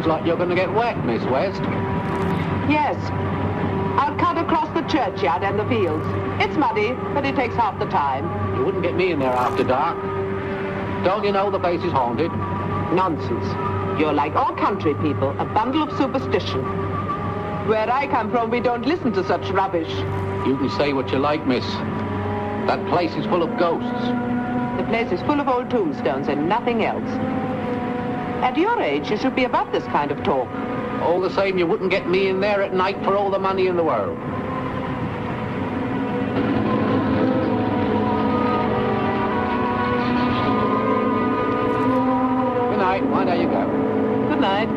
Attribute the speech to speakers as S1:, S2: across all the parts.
S1: Looks like you're going to get wet, Miss West.
S2: Yes. I'll cut across the churchyard and the fields. It's muddy, but it takes half the time.
S1: You wouldn't get me in there after dark. Don't you know the place is haunted?
S2: Nonsense. You're like all country people, a bundle of superstition. Where I come from, we don't listen to such rubbish.
S1: You can say what you like, miss. That place is full of ghosts.
S2: The place is full of old tombstones and nothing else. At your age, you should be above this kind of talk.
S1: All the same, you wouldn't get me in there at night for all the money in the world. Good night. Why don't you go?
S2: Good night.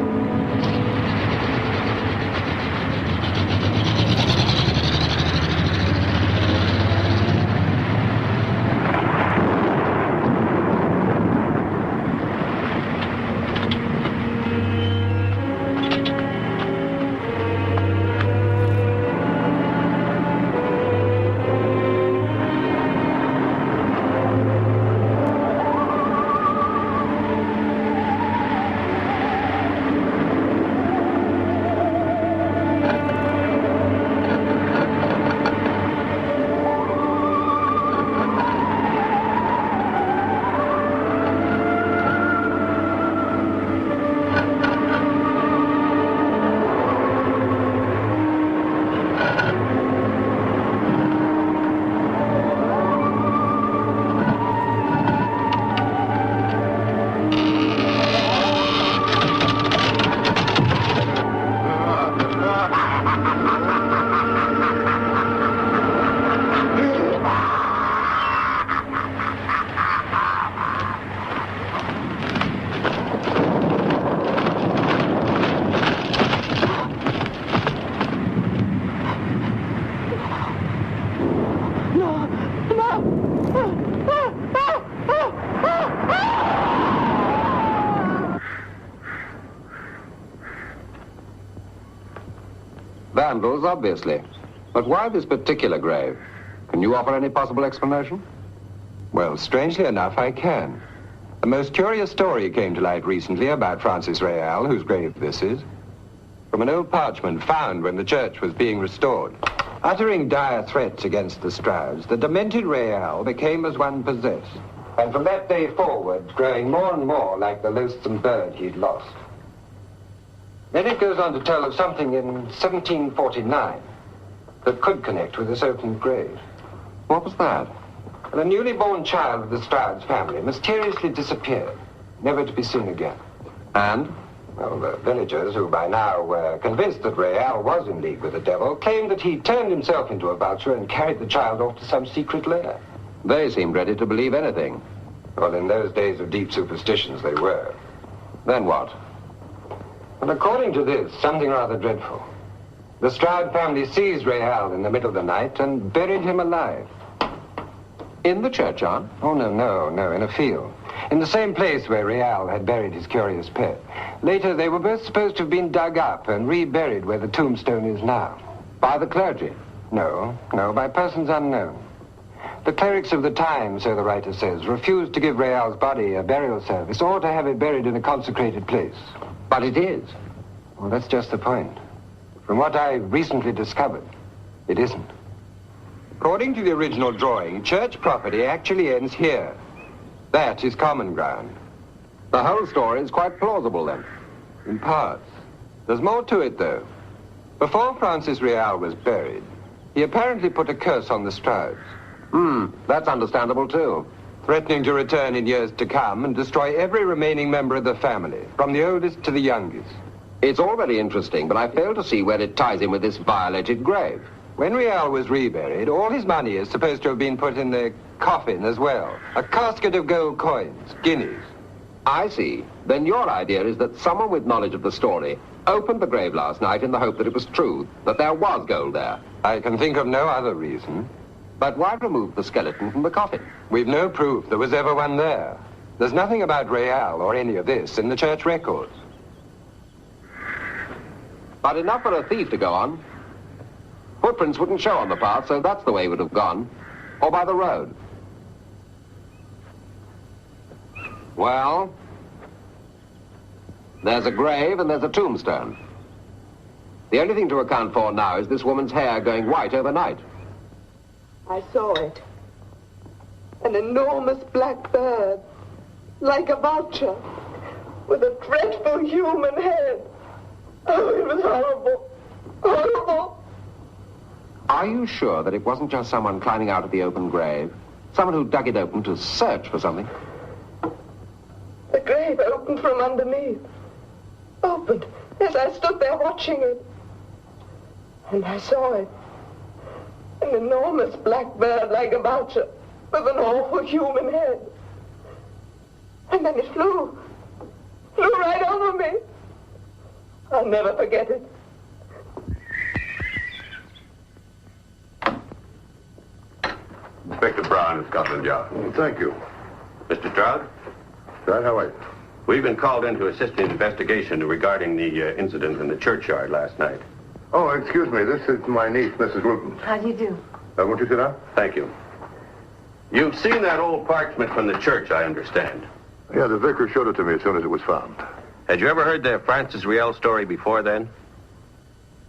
S3: Vandals, obviously. But why this particular grave? Can you offer any possible explanation?
S4: Well, strangely enough, I can. A most curious story came to light recently about Francis Real, whose grave this is, from an old parchment found when the church was being restored. Uttering dire threats against the Strouds, the demented Real became as one possessed, and from that day forward, growing more and more like the loathsome bird he'd lost. Then it goes on to tell of something in 1749 that could connect with this open grave.
S3: What was that?
S4: And a newly born child of the Strouds family mysteriously disappeared, never to be seen again.
S3: And?
S4: Well, the villagers, who by now were convinced that Real was in league with the devil, claimed that he turned himself into a vulture and carried the child off to some secret lair.
S3: They seemed ready to believe anything.
S4: Well, in those days of deep superstitions, they were.
S3: Then what?
S4: And according to this, something rather dreadful. The Stroud family seized Real in the middle of the night and buried him alive.
S3: In the churchyard?
S4: Oh, no, in a field. In the same place where Real had buried his curious pet. Later, they were both supposed to have been dug up and reburied where the tombstone is now.
S3: By the clergy?
S4: No, by persons unknown. The clerics of the time, so the writer says, refused to give Real's body a burial service or to have it buried in a consecrated place.
S3: But it is.
S4: Well, that's just the point. From what I recently discovered, it isn't. According to the original drawing, church property actually ends here. That is common ground.
S3: The whole story is quite plausible, then.
S4: In parts. There's more to it, though. Before Francis Real was buried, he apparently put a curse on the Strouds.
S3: That's understandable, too.
S4: Threatening to return in years to come and destroy every remaining member of the family, from the oldest to the youngest.
S3: It's all very interesting, but I fail to see where it ties in with this violated grave.
S4: When Real was reburied, all his money is supposed to have been put in the coffin as well. A casket of gold coins, guineas.
S3: I see. Then your idea is that someone with knowledge of the story opened the grave last night in the hope that it was true, that there was gold there.
S4: I can think of no other reason.
S3: But why remove the skeleton from the coffin?
S4: We've no proof there was ever one there. There's nothing about Real or any of this in the church records.
S3: But enough for a thief to go on. Footprints wouldn't show on the path, so that's the way it would have gone. Or by the road.
S4: Well,
S3: There's a grave and there's a tombstone. The only thing to account for now is this woman's hair going white overnight.
S2: I saw it. An enormous black bird, like a vulture, with a dreadful human head. Oh, it was horrible. Horrible.
S3: Are you sure that it wasn't just someone climbing out of the open grave? Someone who dug it open to search for something?
S2: The grave opened from underneath. Opened as I stood there watching it. And I saw it. An enormous black bird like a vulture with an awful human head. And then it flew right over me. I'll never forget it.
S5: Inspector Brown in Scotland Yard.
S6: Thank you.
S5: Mr. Stroud,
S6: Stroud, how are you?
S5: we've been called in to assist in an investigation regarding the incident in the churchyard last night.
S6: Oh, excuse me. This is my niece, Mrs. Luton.
S7: How do you do?
S6: Won't you sit down?
S5: Thank you. You've seen that old parchment from the church, I understand.
S6: Yeah, the vicar showed it to me as soon as it was found.
S5: Had you ever heard the Francis Riel story before then?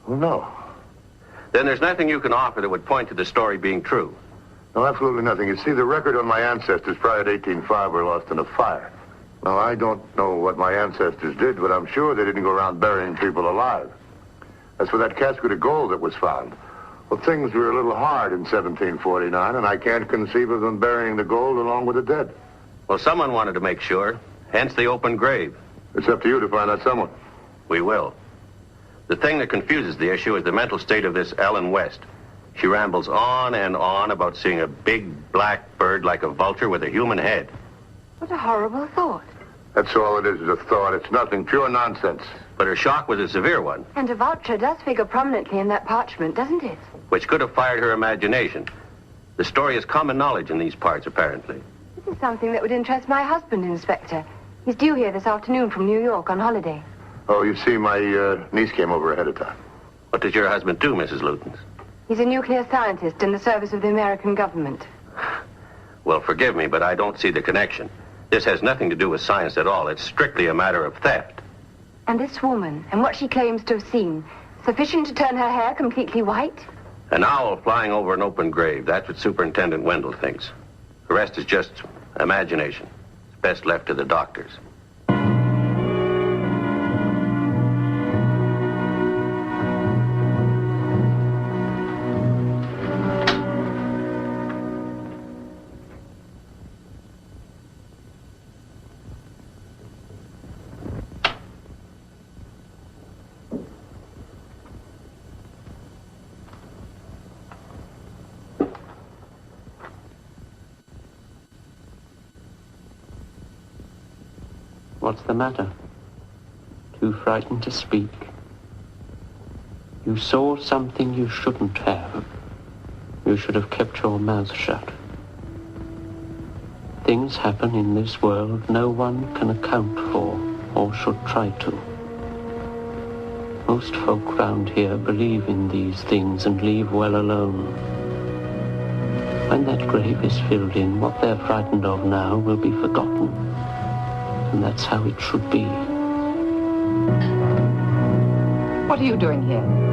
S6: Well, no.
S5: Then there's nothing you can offer that would point to the story being true.
S6: No, absolutely nothing. You see, the record on my ancestors prior to 1805 were lost in a fire. Now, I don't know what my ancestors did, but I'm sure they didn't go around burying people alive. As for that casket of gold that was found, well, things were a little hard in 1749, and I can't conceive of them burying the gold along with the dead.
S5: Well, someone wanted to make sure, hence the open grave.
S6: It's up to you to find out someone.
S5: We will. The thing that confuses the issue is the mental state of this Ellen West. She rambles on and on about seeing a big black bird like a vulture with a human head.
S7: What a horrible thought.
S6: That's all it is a thought. It's nothing, pure nonsense.
S5: But her shock was a severe one,
S7: And a vulture does figure prominently in that parchment, doesn't it?
S5: which could have fired her imagination. The story is common knowledge in these parts, apparently.
S7: This is something that would interest my husband, Inspector. He's due here this afternoon from New York on holiday.
S6: Oh, you see, my niece came over ahead of time.
S5: What does your husband do, Mrs. Lutens?
S7: He's a nuclear scientist in the service of the American government.
S5: Well, forgive me, but I don't see the connection. This has nothing to do with science at all. It's strictly a matter of theft.
S7: And this woman, and what she claims to have seen, sufficient to turn her hair completely white?
S5: An owl flying over an open grave. That's what Superintendent Wendell thinks. The rest is just imagination. It's best left to the doctors.
S8: What's the matter? Too frightened to speak? You saw something you shouldn't have. You should have kept your mouth shut. Things happen in this world no one can account for or should try to. Most folk round here believe in these things and leave well alone. When that grave is filled in, what they're frightened of now will be forgotten. And that's how it should be.
S9: What are you doing here?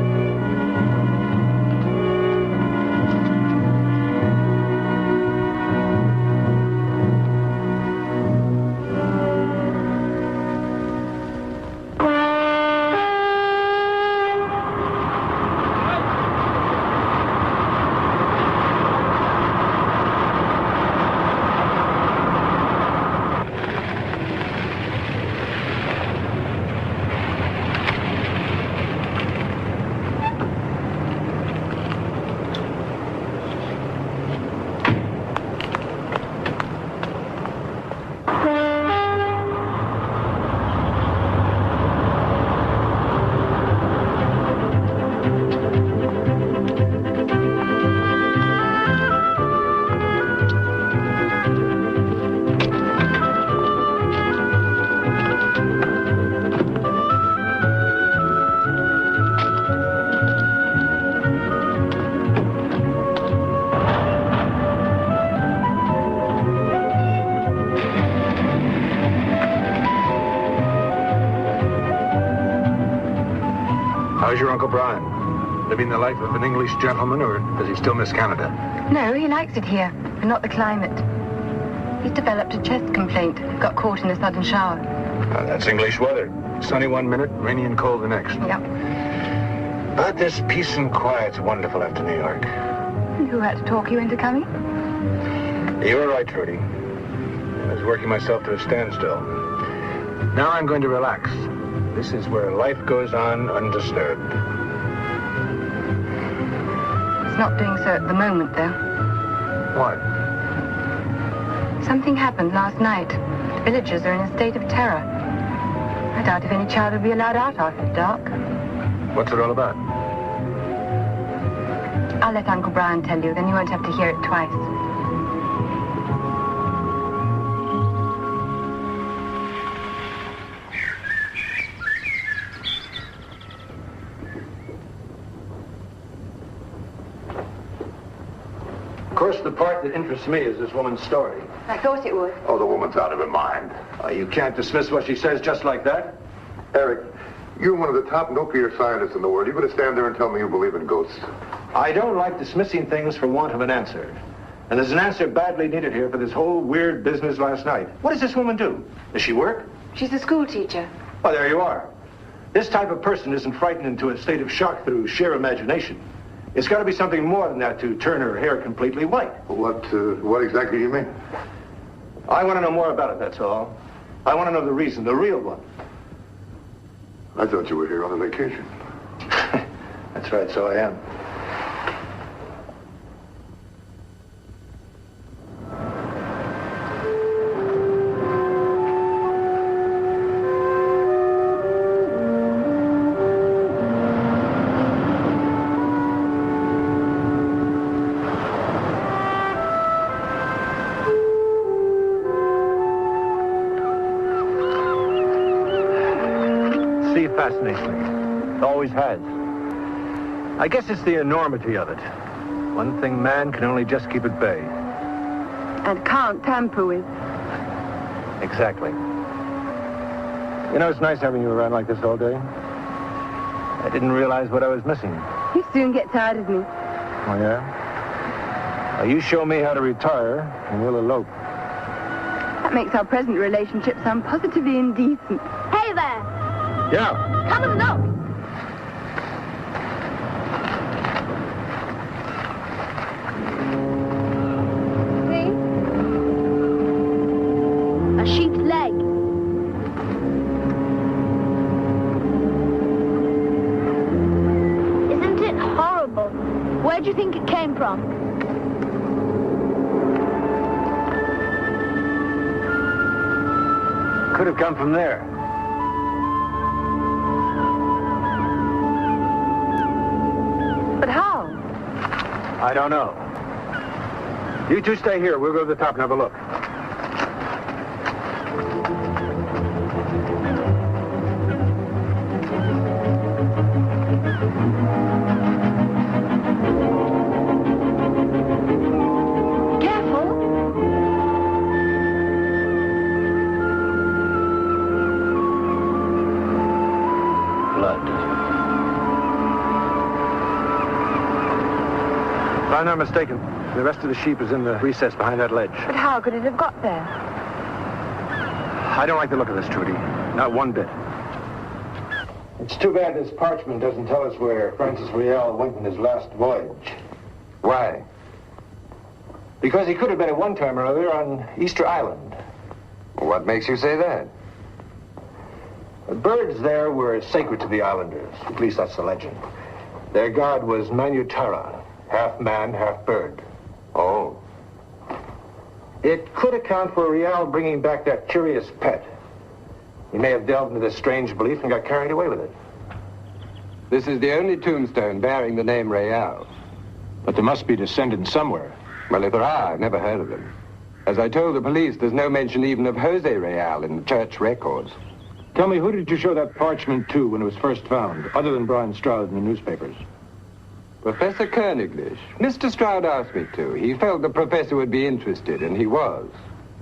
S10: How's your Uncle Brian? Living the life of an English gentleman, or does he still miss Canada?
S7: No, he likes it here, but not the climate. He's developed a chest complaint. Got caught in a sudden shower.
S10: That's English weather. Sunny one minute, rainy and cold the next.
S7: Yep.
S10: But this peace and quiet's wonderful after New York.
S7: And who had to talk you into coming?
S10: You were right, Trudy. I was working myself to a standstill. Now I'm going to relax. This is where life goes on undisturbed.
S7: It's not doing so at the moment, though.
S10: What?
S7: Something happened last night. The villagers are in a state of terror. I doubt if any child will be allowed out after dark.
S10: What's it all about?
S7: I'll let Uncle Brian tell you, then you won't have to hear it twice.
S10: Of course, the part that interests me is this woman's story.
S7: I thought it would.
S6: Oh, the woman's out of her mind.
S10: You can't dismiss what she says just like that.
S6: Eric, you're one of the top nuclear scientists in the world. You better stand there and tell me you believe in ghosts.
S10: I don't like dismissing things for want of an answer. And there's an answer badly needed here for this whole weird business last night. What does this woman do? Does she work?
S7: She's a school teacher.
S10: Oh, there you are. This type of person isn't frightened into a state of shock through sheer imagination. It's got to be something more than that to turn her hair completely white.
S6: What exactly do you mean?
S10: I want to know more about it, that's all. I want to know the reason, the real one.
S6: I thought you were here on a vacation.
S10: That's right, so I am. Fascinates me. It always has. I guess it's the enormity of it. One thing man can only just keep at bay.
S7: And can't tamper with.
S10: Exactly. You know, it's nice having you around like this all day. I didn't realize what I was missing.
S7: You soon get tired of me.
S10: Oh, yeah? Now, you show me how to retire, and we'll elope.
S7: That makes our present relationship sound positively indecent.
S11: Hey there!
S10: Yeah.
S11: Come and look. See? A sheep's leg. Isn't it horrible? Where do you think it came from?
S10: Could have come from there.
S7: But how?
S10: I don't know. You two stay here. We'll go to the top and have a look.
S11: Careful.
S10: Blood. If I'm not mistaken, the rest of the sheep is in the recess behind that ledge.
S7: But how could it have got there?
S10: I don't like the look of this, Trudy. Not one bit. It's too bad this parchment doesn't tell us where Francis Riel went on his last voyage.
S4: Why?
S10: Because he could have been at one time or other on Easter Island.
S4: What makes you say that?
S10: The birds there were sacred to the islanders. At least that's the legend. Their god was Manutara. Half man, half bird.
S4: Oh.
S10: It could account for Rial bringing back that curious pet. He may have delved into this strange belief and got carried away with it.
S4: This is the only tombstone bearing the name Rial.
S10: But there must be descendants somewhere.
S4: Well, if there are, I've never heard of them. As I told the police, there's no mention even of Jose Rial in the church records.
S10: Tell me, who did you show that parchment to when it was first found, other than Brian Stroud in the newspapers?
S4: Professor Koeniglish. Mr. Stroud asked me to. He felt the professor would be interested, and he was.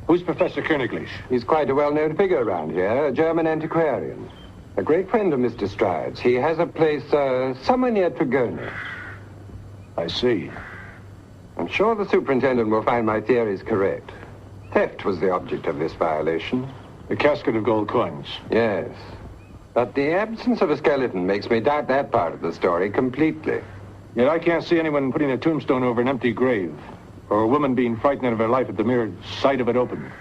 S10: Who's Professor Koeniglish?
S4: He's quite a well-known figure around here, a German antiquarian. A great friend of Mr. Stride's. He has a place somewhere near Trigona.
S10: I see.
S4: I'm sure the superintendent will find my theories correct. Theft was the object of this violation.
S10: A casket of gold coins.
S4: Yes. But the absence of a skeleton makes me doubt that part of the story completely.
S10: Yet I can't see anyone putting a tombstone over an empty grave, or a woman being frightened out of her life at the mere sight of it open.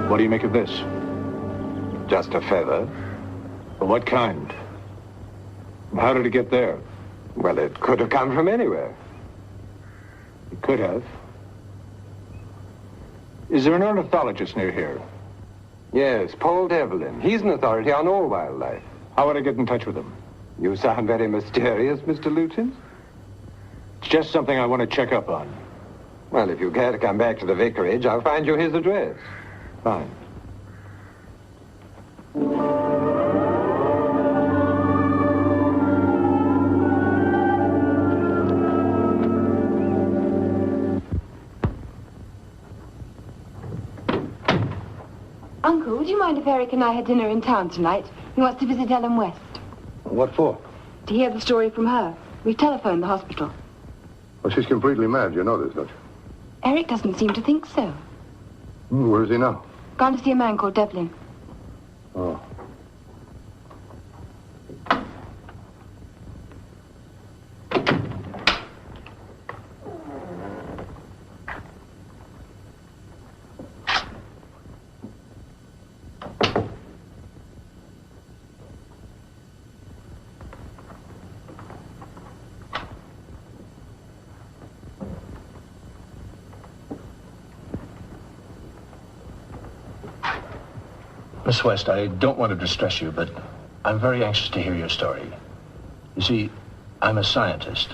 S10: What do you make of this?
S4: Just a feather.
S10: Of what kind? And how did it get there?
S4: Well, it could have come from anywhere.
S10: It could have. Is there an ornithologist near here?
S4: Yes, Paul Devlin. He's an authority on all wildlife.
S10: How would I get in touch with him?
S4: You sound very mysterious, Mr. Luton.
S10: It's just something I want to check up on.
S4: Well, if you care to come back to the vicarage, I'll find you his address.
S10: Fine.
S7: Uncle, would you mind if Eric and I had dinner in town tonight? He wants to visit Ellen West.
S6: What for?
S7: To hear the story from her. We telephoned the hospital.
S6: Well, she's completely mad. You know this, don't you?
S7: Eric doesn't seem to think so.
S6: Where is he now?
S7: Gone to see a man called Devlin.
S6: Oh.
S12: Miss West, I don't want to distress you, but I'm very anxious to hear your story. You see, I'm a scientist.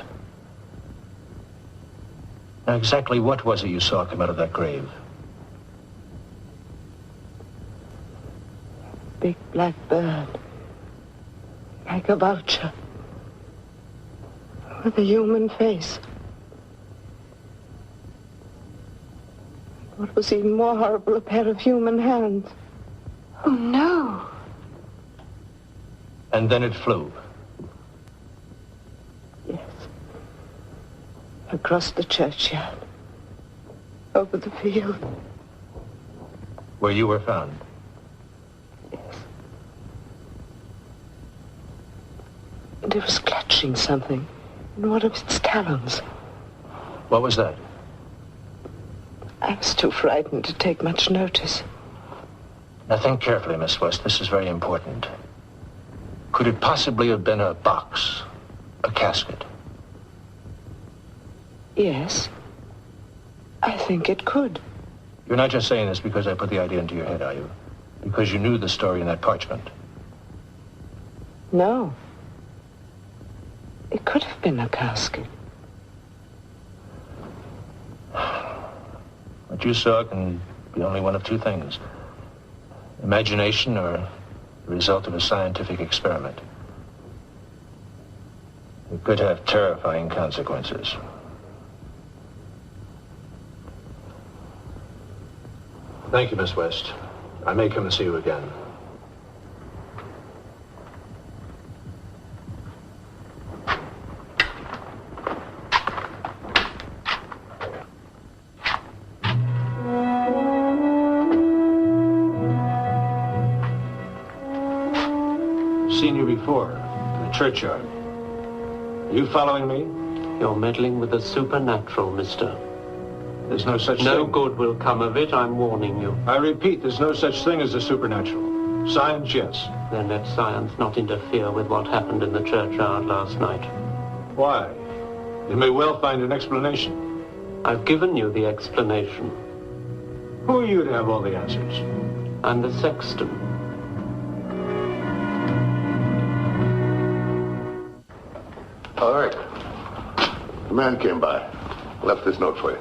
S12: Now, exactly what was it you saw come out of that grave?
S2: Big black bird. Like a vulture. With a human face. What was even more horrible, a pair of human hands. Oh, no.
S12: And then it flew.
S2: Yes. Across the churchyard. Over the field.
S12: Where you were found?
S2: Yes. And it was clutching something in one of its talons.
S12: What was that?
S2: I was too frightened to take much notice.
S12: Now think carefully, Miss West. This is very important. Could it possibly have been a box? A casket?
S2: Yes. I think it could.
S12: You're not just saying this because I put the idea into your head, are you? Because you knew the story in that parchment?
S2: No. It could have been a casket.
S12: What you saw can be only one of two things. Imagination or the result of a scientific experiment. It could have terrifying consequences. Thank you, Miss West. I may come and see you again. Seen you before, in the churchyard. Are you following me?
S8: You're meddling with the supernatural, mister.
S12: There's no such
S8: No
S12: thing.
S8: good will come of it, I'm warning you.
S12: I repeat, there's no such thing as the supernatural. Science, yes.
S8: Then let science not interfere with what happened in the churchyard last night.
S12: Why? It may well find an explanation.
S8: I've given you the explanation.
S12: Who are you to have all the answers?
S8: I'm the sexton.
S6: All right. The man came by. Left this note for you.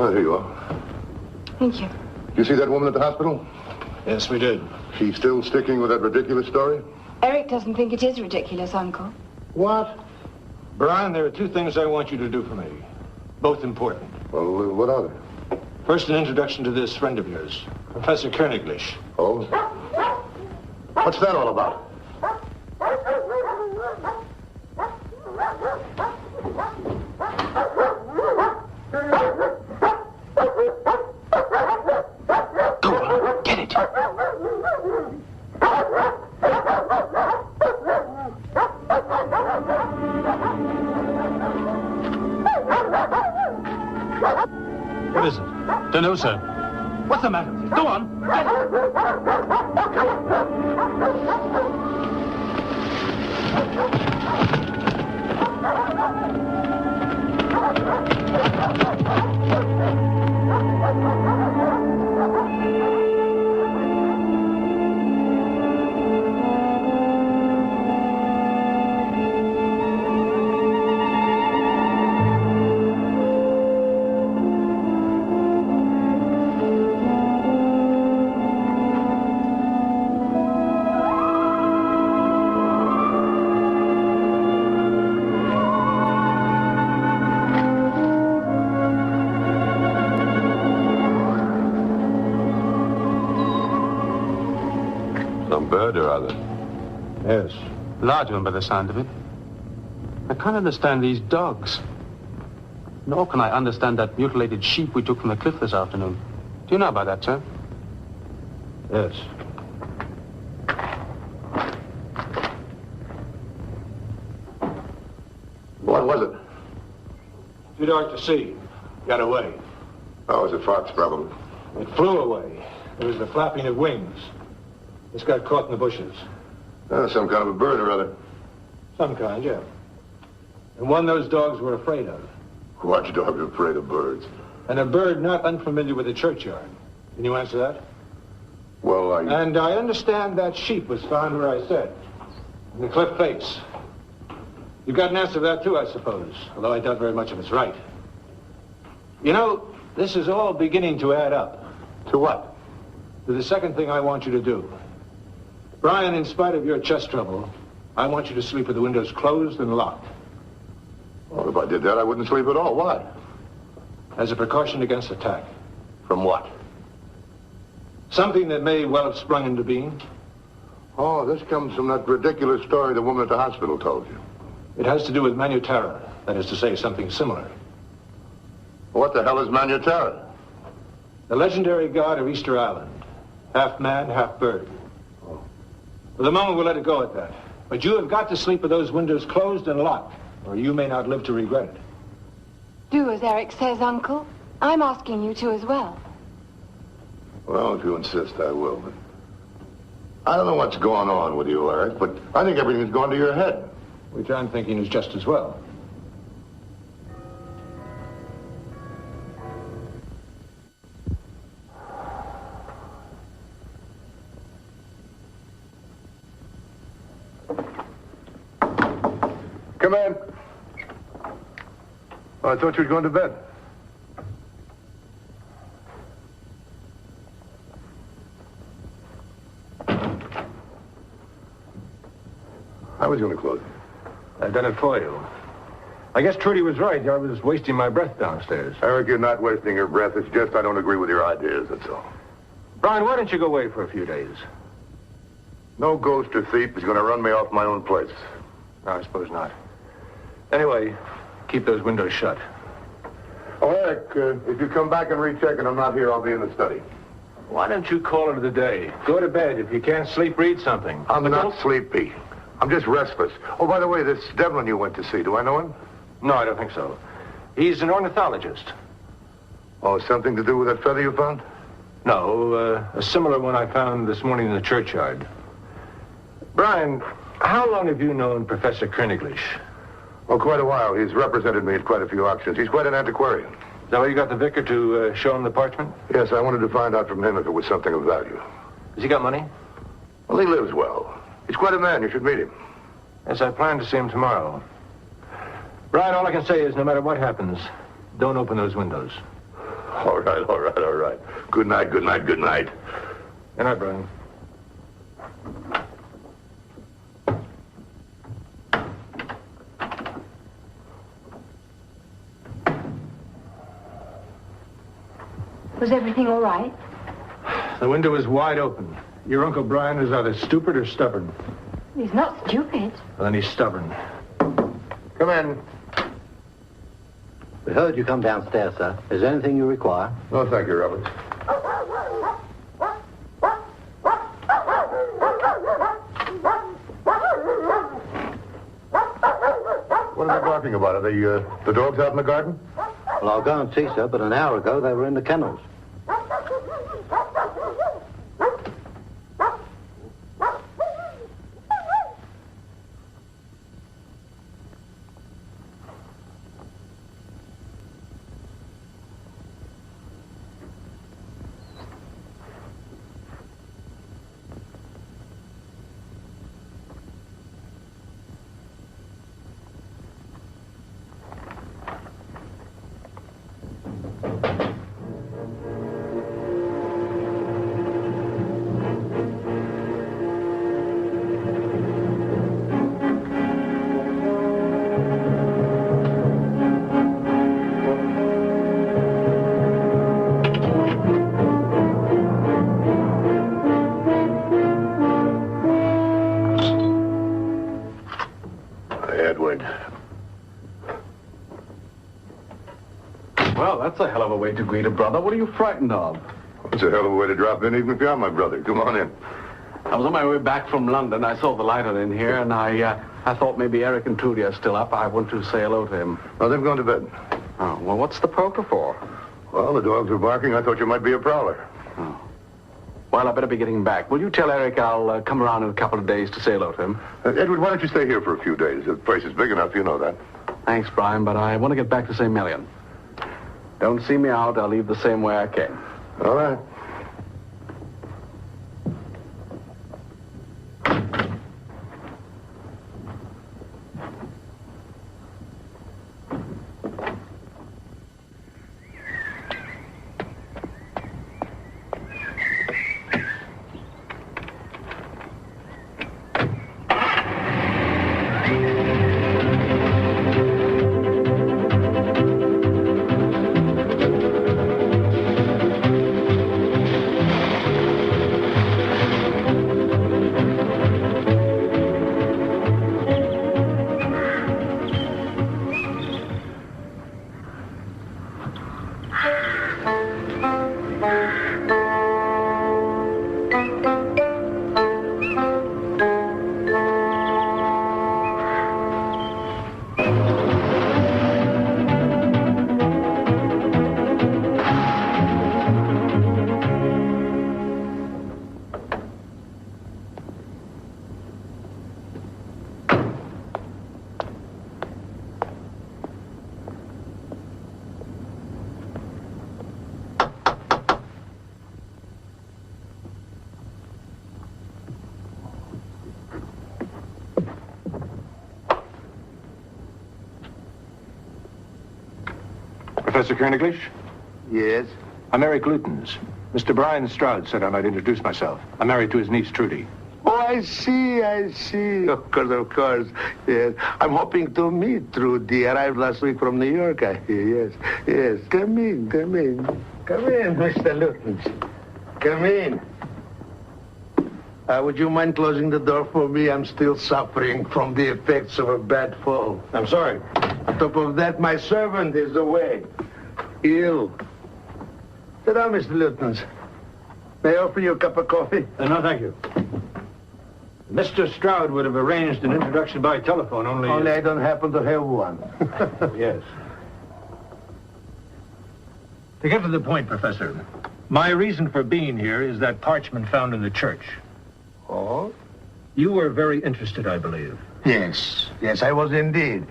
S6: Oh, here you are.
S7: Thank you.
S6: You see that woman at the hospital?
S12: Yes, we did.
S6: She's still sticking with that ridiculous story?
S7: Eric doesn't think it is ridiculous, Uncle.
S12: What? Brian, there are two things I want you to do for me. Both important.
S6: Well, what are they?
S12: First, an introduction to this friend of yours, Professor Koeniglish.
S6: Oh? What's that all about?
S12: Go on, get it. What is it? Don't know, sir. What's the matter with you? Go on, get
S6: Some bird or other.
S12: Yes. Large one by the sound of it. I can't understand these dogs. Nor can I understand that mutilated sheep we took from the cliff this afternoon. Do you know about that, sir? Yes.
S6: What was it?
S12: Too dark to see. Got away.
S6: Oh, it was a fox, probably.
S12: It flew away. There was the flapping of wings. It's got caught in the bushes.
S6: Oh, some kind of a bird or other.
S12: Some kind, yeah. And one those dogs were afraid of.
S6: Watchdogs are afraid of birds.
S12: And a bird not unfamiliar with the churchyard. Can you answer that?
S6: Well,
S12: And I understand that sheep was found where I said. In the cliff face. You've got an answer to that too, I suppose. Although I doubt very much if it's right. You know, this is all beginning to add up.
S6: To what?
S12: To the second thing I want you to do. Brian, in spite of your chest trouble, I want you to sleep with the windows closed and locked.
S6: Well, if I did that, I wouldn't sleep at all. Why?
S12: As a precaution against attack.
S6: From what?
S12: Something that may well have sprung into being.
S6: Oh, this comes from that ridiculous story the woman at the hospital told you.
S12: It has to do with Manutara. That is to say, something similar.
S6: What the hell is Manutara?
S12: The legendary god of Easter Island. Half man, half bird. For the moment, we'll let it go at that. But you have got to sleep with those windows closed and locked, or you may not live to regret it.
S7: Do as Eric says, Uncle. I'm asking you to as well.
S6: Well, if you insist, I will. But I don't know what's going on with you, Eric, but I think everything's gone to your head.
S12: Which I'm thinking is just as well.
S6: Come in. Oh, I thought you were going to bed. I was going to close it.
S10: I've done it for you. I guess Trudy was right. I was wasting my breath downstairs.
S6: Eric, you're not wasting your breath. It's just I don't agree with your ideas, that's all.
S10: Brian, why don't you go away for a few days?
S6: No ghost or thief is going to run me off my own place.
S10: No, I suppose not. Anyway, keep those windows shut.
S6: Oh, Eric, if you come back and recheck and I'm not here, I'll be in the study.
S10: Why don't you call it a day? Go to bed. If you can't sleep, read something.
S6: I'm not sleepy. I'm just restless. Oh, by the way, this Devlin you went to see, do I know him?
S10: No, I don't think so. He's an ornithologist.
S6: Oh, something to do with that feather you found?
S10: No, a similar one I found this morning in the churchyard. Brian, how long have you known Professor Koeniglish?
S6: Oh, quite a while. He's represented me at quite a few auctions. He's quite an antiquarian.
S10: Is that why you got the vicar to show him the parchment?
S6: Yes, I wanted to find out from him if it was something of value.
S10: Has he got money?
S6: Well, he lives well. He's quite a man. You should meet him.
S10: Yes, I plan to see him tomorrow. Brian, all I can say is no matter what happens, don't open those windows.
S6: All right. Good night.
S10: Good night, Brian.
S7: Was everything all right?
S10: The window was wide open. Your Uncle Brian is either stupid or stubborn.
S7: He's not stupid.
S10: Well, then he's stubborn. Come in.
S13: We heard you come downstairs, sir. Is there anything you require?
S6: No, thank you, Robert. What are they barking about? Are they, the dogs out in the garden?
S13: Well, I'll go and see, sir, but an hour ago they were in the kennels.
S14: Well, that's a hell of a way to greet a brother. What are you frightened of?
S6: It's a hell of a way to drop in, even if you are my brother. Come on in.
S14: I was on my way back from London. I saw the light on in here, and I thought maybe Eric and Trudy are still up. I want to say hello to him.
S6: Oh, they've gone to bed.
S14: Oh, well, what's the poker for?
S6: Well, the dogs were barking. I thought you might be a prowler.
S14: Oh. Well, I better be getting back. Will you tell Eric I'll come around in a couple of days to say hello to him?
S6: Edward, why don't you stay here for a few days? The place is big enough, you know that.
S14: Thanks, Brian, but I want to get back to St. Million. Don't see me out. I'll leave the same way I came.
S6: All right.
S10: Professor Koeniglish?
S6: Yes?
S10: I'm Eric Lutens. Mr. Brian Stroud said I might introduce myself. I'm married to his niece, Trudy.
S15: Oh, I see. Of course. Yes. I'm hoping to meet Trudy. Arrived last week from New York, I hear. Yes. Come in. Come in, Mr. Lutens. Come in. Would you mind closing the door for me? I'm still suffering from the effects of a bad fall.
S10: I'm sorry.
S15: On top of that, my servant is away. Ill. Sit down, Mr. Lutens. May I offer you a cup of coffee?
S10: No, thank you. Mr. Stroud would have arranged an introduction by telephone, only
S15: I don't happen to have one.
S10: Yes. To get to the point, Professor, my reason for being here is that parchment found in the church.
S15: Oh?
S10: You were very interested, I believe.
S15: Yes, I was indeed.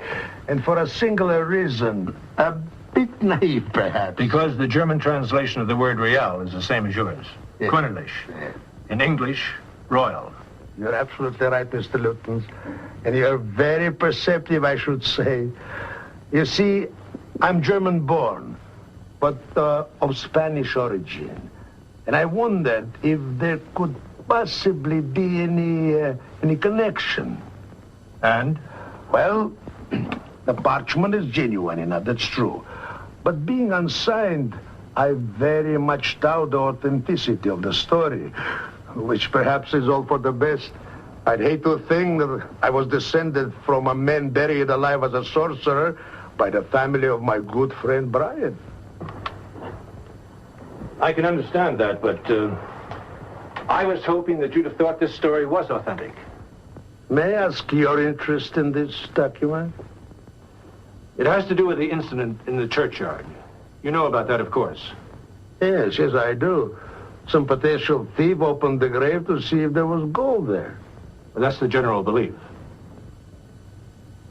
S15: And for a singular reason. A bit naive, perhaps.
S10: Because the German translation of the word real is the same as yours.
S15: Yes.
S10: Koeniglish.
S15: Yes.
S10: In English, royal.
S15: You're absolutely right, Mr. Lutens. And you're very perceptive, I should say. You see, I'm German-born. but of Spanish origin. And I wondered if there could possibly be any connection.
S10: And?
S15: Well, the parchment is genuine enough, that's true. But being unsigned, I very much doubt the authenticity of the story, which perhaps is all for the best. I'd hate to think that I was descended from a man buried alive as a sorcerer by the family of my good friend Brian.
S10: I can understand that, but I was hoping that you'd have thought this story was authentic.
S15: May I ask your interest in this document?
S10: It has to do with the incident in the churchyard. You know about that, of course.
S15: Yes, I do. Some potential thief opened the grave to see if there was gold there.
S10: Well, that's the general belief.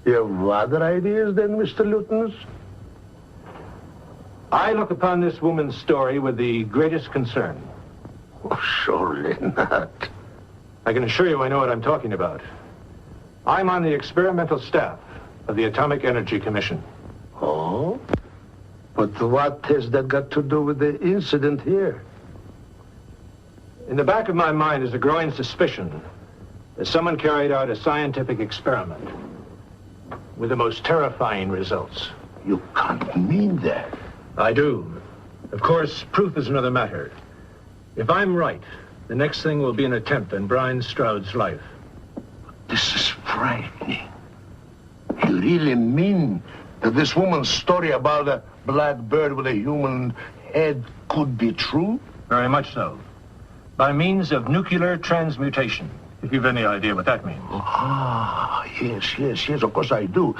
S15: You have other ideas then, Mr. Lieutenant?
S10: I look upon this woman's story with the greatest concern.
S15: Oh, surely not.
S10: I can assure you I know what I'm talking about. I'm on the experimental staff of the Atomic Energy Commission.
S15: Oh? But what has that got to do with the incident here?
S10: In the back of my mind is a growing suspicion that someone carried out a scientific experiment with the most terrifying results.
S15: You can't mean that.
S10: I do. Of course, proof is another matter. If I'm right, the next thing will be an attempt on Brian Stroud's life.
S15: This is frightening. You really mean that this woman's story about a black bird with a human head could be true?
S10: Very much so. By means of nuclear transmutation, if you've any idea what that means.
S15: Ah, yes, of course I do.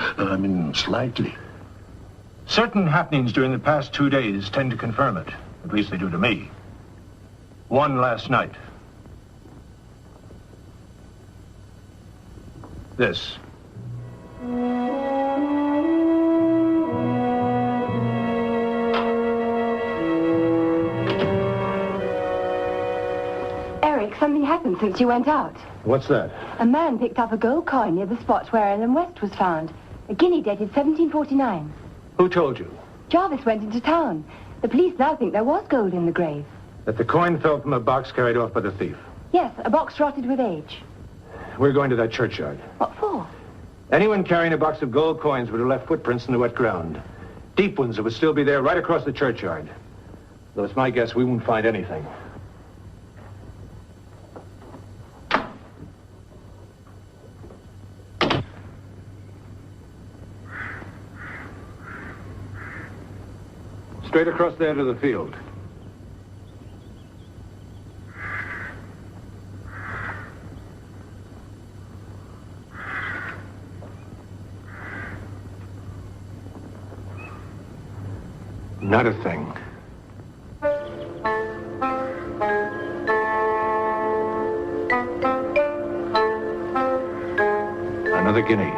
S15: Slightly.
S10: Certain happenings during the past 2 days tend to confirm it. At least they do to me. One last night. This.
S7: Eric, something happened since you went out.
S10: What's that?
S7: A man picked up a gold coin near the spot where Ellen West was found. A guinea dated 1749.
S10: Who told you?
S7: Jarvis went into town. The police now think there was gold in the grave.
S10: That the coin fell from a box carried off by the thief.
S7: Yes, a box rotted with age.
S10: We're going to that churchyard.
S7: What for?
S10: Anyone carrying a box of gold coins would have left footprints in the wet ground. Deep ones that would still be there right across the churchyard. Though it's my guess we won't find anything. Straight across there to the field. Not a thing. Another guinea.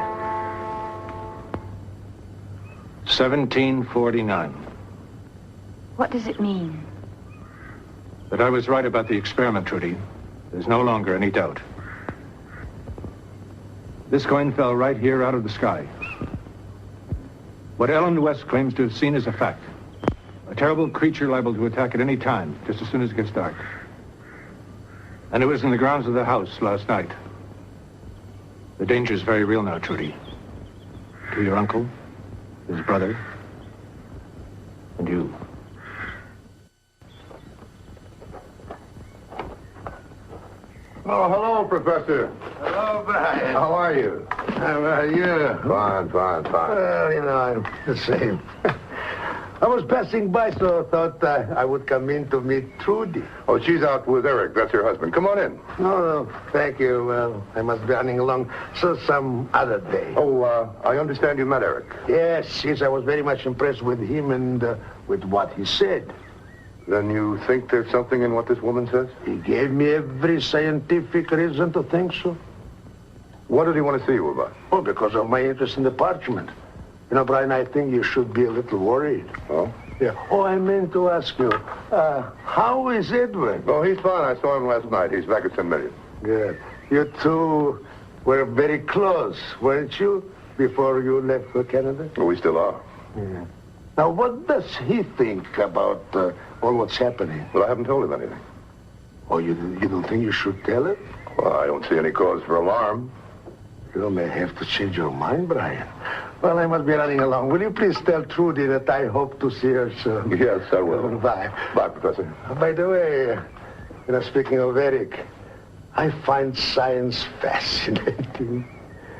S10: 1749.
S7: What does it mean?
S10: That I was right about the experiment, Trudy. There's no longer any doubt. This coin fell right here out of the sky. What Ellen West claims to have seen is a fact. A terrible creature liable to attack at any time, just as soon as it gets dark. And it was in the grounds of the house last night. The danger is very real now, Trudy. To your uncle, his brother, and you.
S6: Oh, hello, Professor.
S15: Hello, Brian.
S6: How are you?
S15: How are you?
S6: Fine.
S15: Well, I'm the same. I was passing by, so I thought I would come in to meet Trudy.
S6: Oh, she's out with Eric. That's her husband. Come on in.
S15: No, thank you. Well, I must be running along, so some other day.
S6: Oh, I understand you met Eric.
S15: Yes, I was very much impressed with him and with what he said.
S6: Then you think there's something in what this woman says?
S15: He gave me every scientific reason to think so.
S6: What did he want to see you about?
S15: Oh, because of my interest in the parchment. You know, Brian, I think you should be a little worried.
S6: Oh?
S15: Yeah. Oh, I meant to ask you, how is Edwin?
S6: Oh, he's fine. I saw him last night. He's back at St. Mary's.
S15: Good. You two were very close, weren't you, before you left for Canada?
S6: Oh, we still are.
S15: Yeah. Now, what does he think about all what's happening?
S6: Well, I haven't told him anything.
S15: Oh, you don't think you should tell him?
S6: Well, I don't see any cause for alarm.
S15: You may have to change your mind, Brian. Well, I must be running along. Will you please tell Trudy that I hope to see her soon?
S6: Yes, I will.
S15: Bye.
S6: Bye, Professor.
S15: By the way, speaking of Eric, I find science fascinating.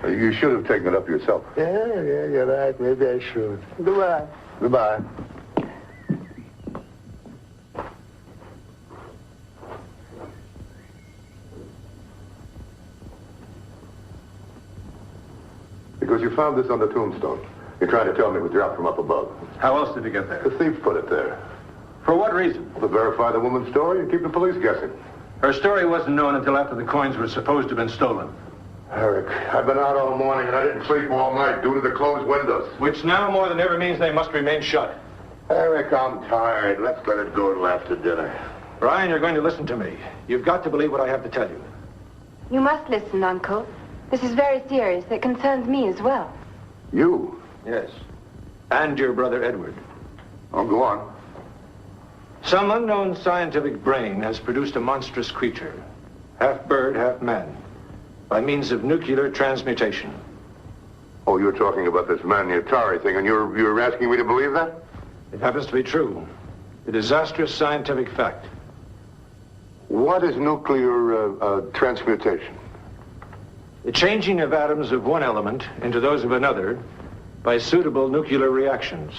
S6: You should have taken it up yourself.
S15: Yeah, you're right. Maybe I should. Goodbye.
S6: Goodbye. Because you found this on the tombstone. You're trying to tell me it was dropped from up above.
S10: How else did it get there?
S6: The thief put it there.
S10: For what reason?
S6: To verify the woman's story and keep the police guessing.
S10: Her story wasn't known until after the coins were supposed to have been stolen.
S6: Eric, I've been out all morning and I didn't sleep all night due to the closed windows.
S10: Which now more than ever means they must remain shut.
S6: Eric, I'm tired. Let's let it go till after dinner.
S10: Brian, you're going to listen to me. You've got to believe what I have to tell you.
S7: You must listen, Uncle. This is very serious. It concerns me as well.
S6: You?
S10: Yes. And your brother Edward.
S6: Oh, go on.
S10: Some unknown scientific brain has produced a monstrous creature, half bird, half man, by means of nuclear transmutation.
S6: Oh, you're talking about this Manutari thing, and you're asking me to believe that?
S10: It happens to be true. A disastrous scientific fact.
S6: What is nuclear transmutation?
S10: The changing of atoms of one element into those of another by suitable nuclear reactions.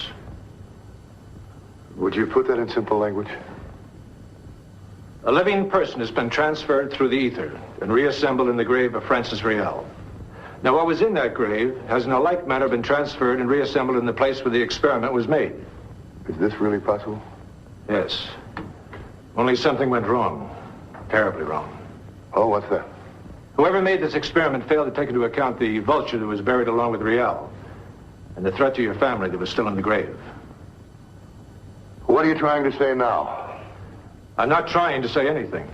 S6: Would you put that in simple language?
S10: A living person has been transferred through the ether and reassembled in the grave of Francis Riel. Now, what was in that grave has in a like manner been transferred and reassembled in the place where the experiment was made.
S6: Is this really possible?
S10: Yes. Only something went wrong. Terribly wrong.
S6: Oh, what's that?
S10: Whoever made this experiment failed to take into account the vulture that was buried along with Riel and the threat to your family that was still in the grave.
S6: What are you trying to say now?
S10: I'm not trying to say anything.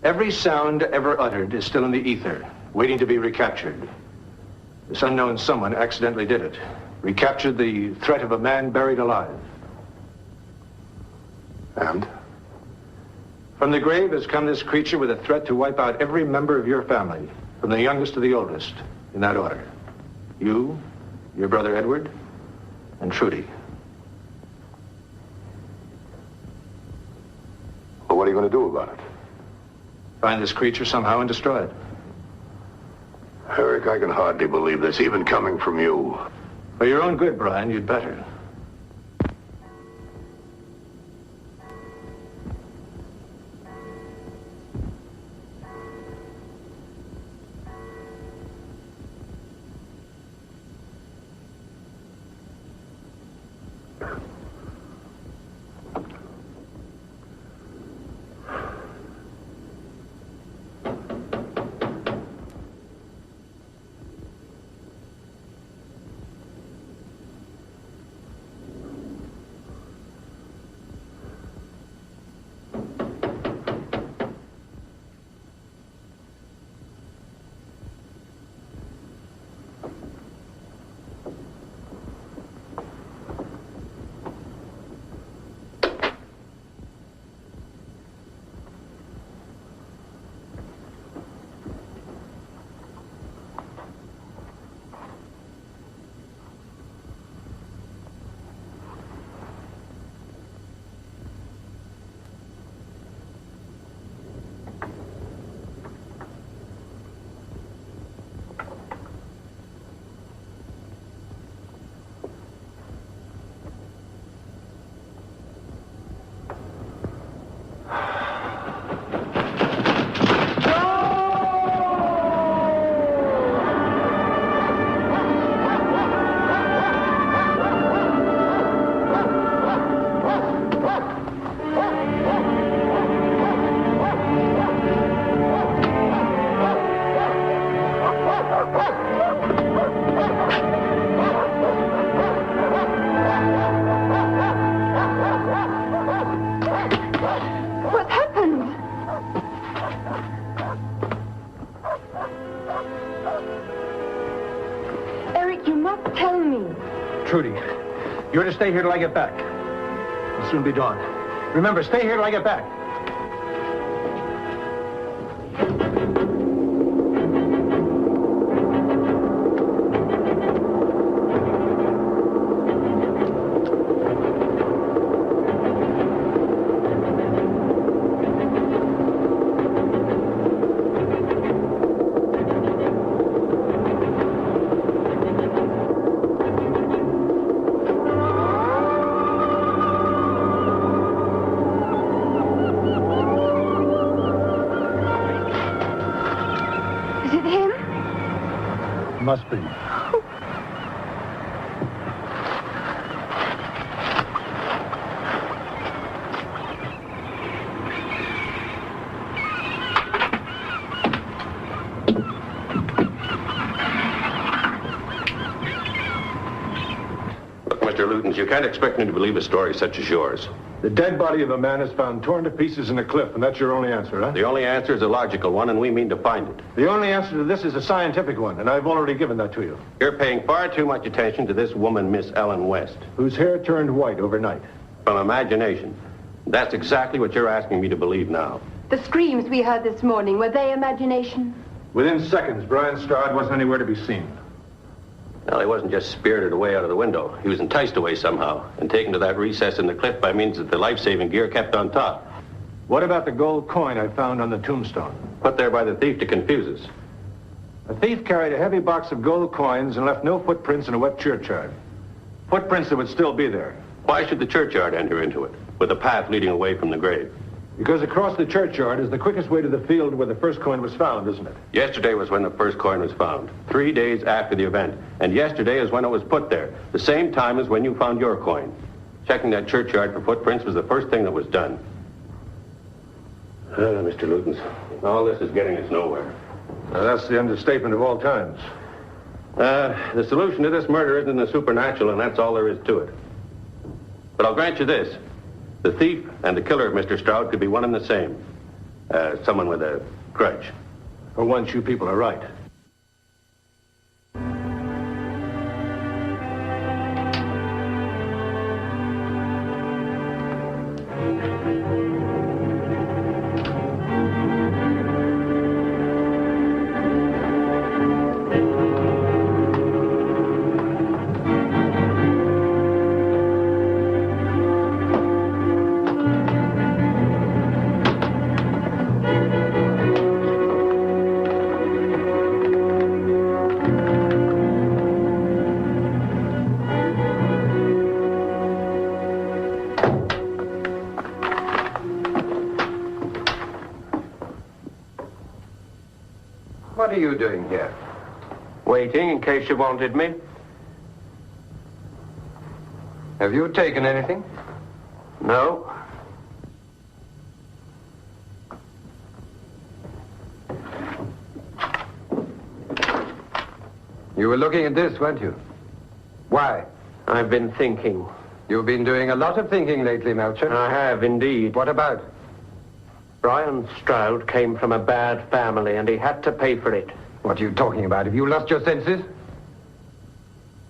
S10: Every sound ever uttered is still in the ether, waiting to be recaptured. This unknown someone accidentally did it. Recaptured the threat of a man buried alive.
S6: And?
S10: From the grave has come this creature with a threat to wipe out every member of your family, from the youngest to the oldest, in that order. You, your brother Edward, and Trudy.
S6: Well, what are you going to do about it?
S10: Find this creature somehow and destroy it.
S6: Eric, I can hardly believe this, even coming from you.
S10: For your own good, Brian, you'd better.
S7: Eric, you must tell me.
S10: Trudy, You're to stay here till I get back. It'll soon be dawn. Remember, stay here till I get back. Must be.
S5: Look, Mr. Lutens, you can't expect me to believe a story such as yours.
S10: The dead body of a man is found torn to pieces in a cliff, and that's your only answer, huh?
S5: The only answer is a logical one, and we mean to find it.
S10: The only answer to this is a scientific one, and I've already given that to you.
S5: You're paying far too much attention to this woman, Miss Ellen West.
S10: Whose hair turned white overnight.
S5: From imagination. That's exactly what you're asking me to believe now.
S16: The screams we heard this morning, were they imagination?
S10: Within seconds, Brian Stroud wasn't anywhere to be seen.
S5: Well, he wasn't just spirited away out of the window. He was enticed away somehow and taken to that recess in the cliff by means that the life-saving gear kept on top.
S10: What about the gold coin I found on the tombstone?
S5: Put there by the thief to confuse us.
S10: The thief carried a heavy box of gold coins and left no footprints in a wet churchyard. Footprints that would still be there.
S5: Why should the churchyard enter into it, with a path leading away from the grave?
S10: Because across the churchyard is the quickest way to the field where the first coin was found, isn't it?
S5: Yesterday was when the first coin was found, 3 days after the event. And yesterday is when it was put there, the same time as when you found your coin. Checking that churchyard for footprints was the first thing that was done. Mr. Lutens, all this is getting us nowhere.
S10: Now, that's the understatement of all times.
S5: The solution to this murder isn't the supernatural, and that's all there is to it. But I'll grant you this. The thief and the killer of Mr. Stroud could be one and the same. Someone with a grudge.
S10: For once, you people are right.
S4: What are you doing here?
S3: Waiting in case you wanted me.
S4: Have you taken anything?
S3: No.
S4: You were looking at this, weren't you? Why?
S3: I've been thinking.
S4: You've been doing a lot of thinking lately, Melcher.
S3: I have, indeed.
S4: What about?
S3: Brian Stroud came from a bad family, and he had to pay for it.
S4: What are you talking about? Have you lost your senses?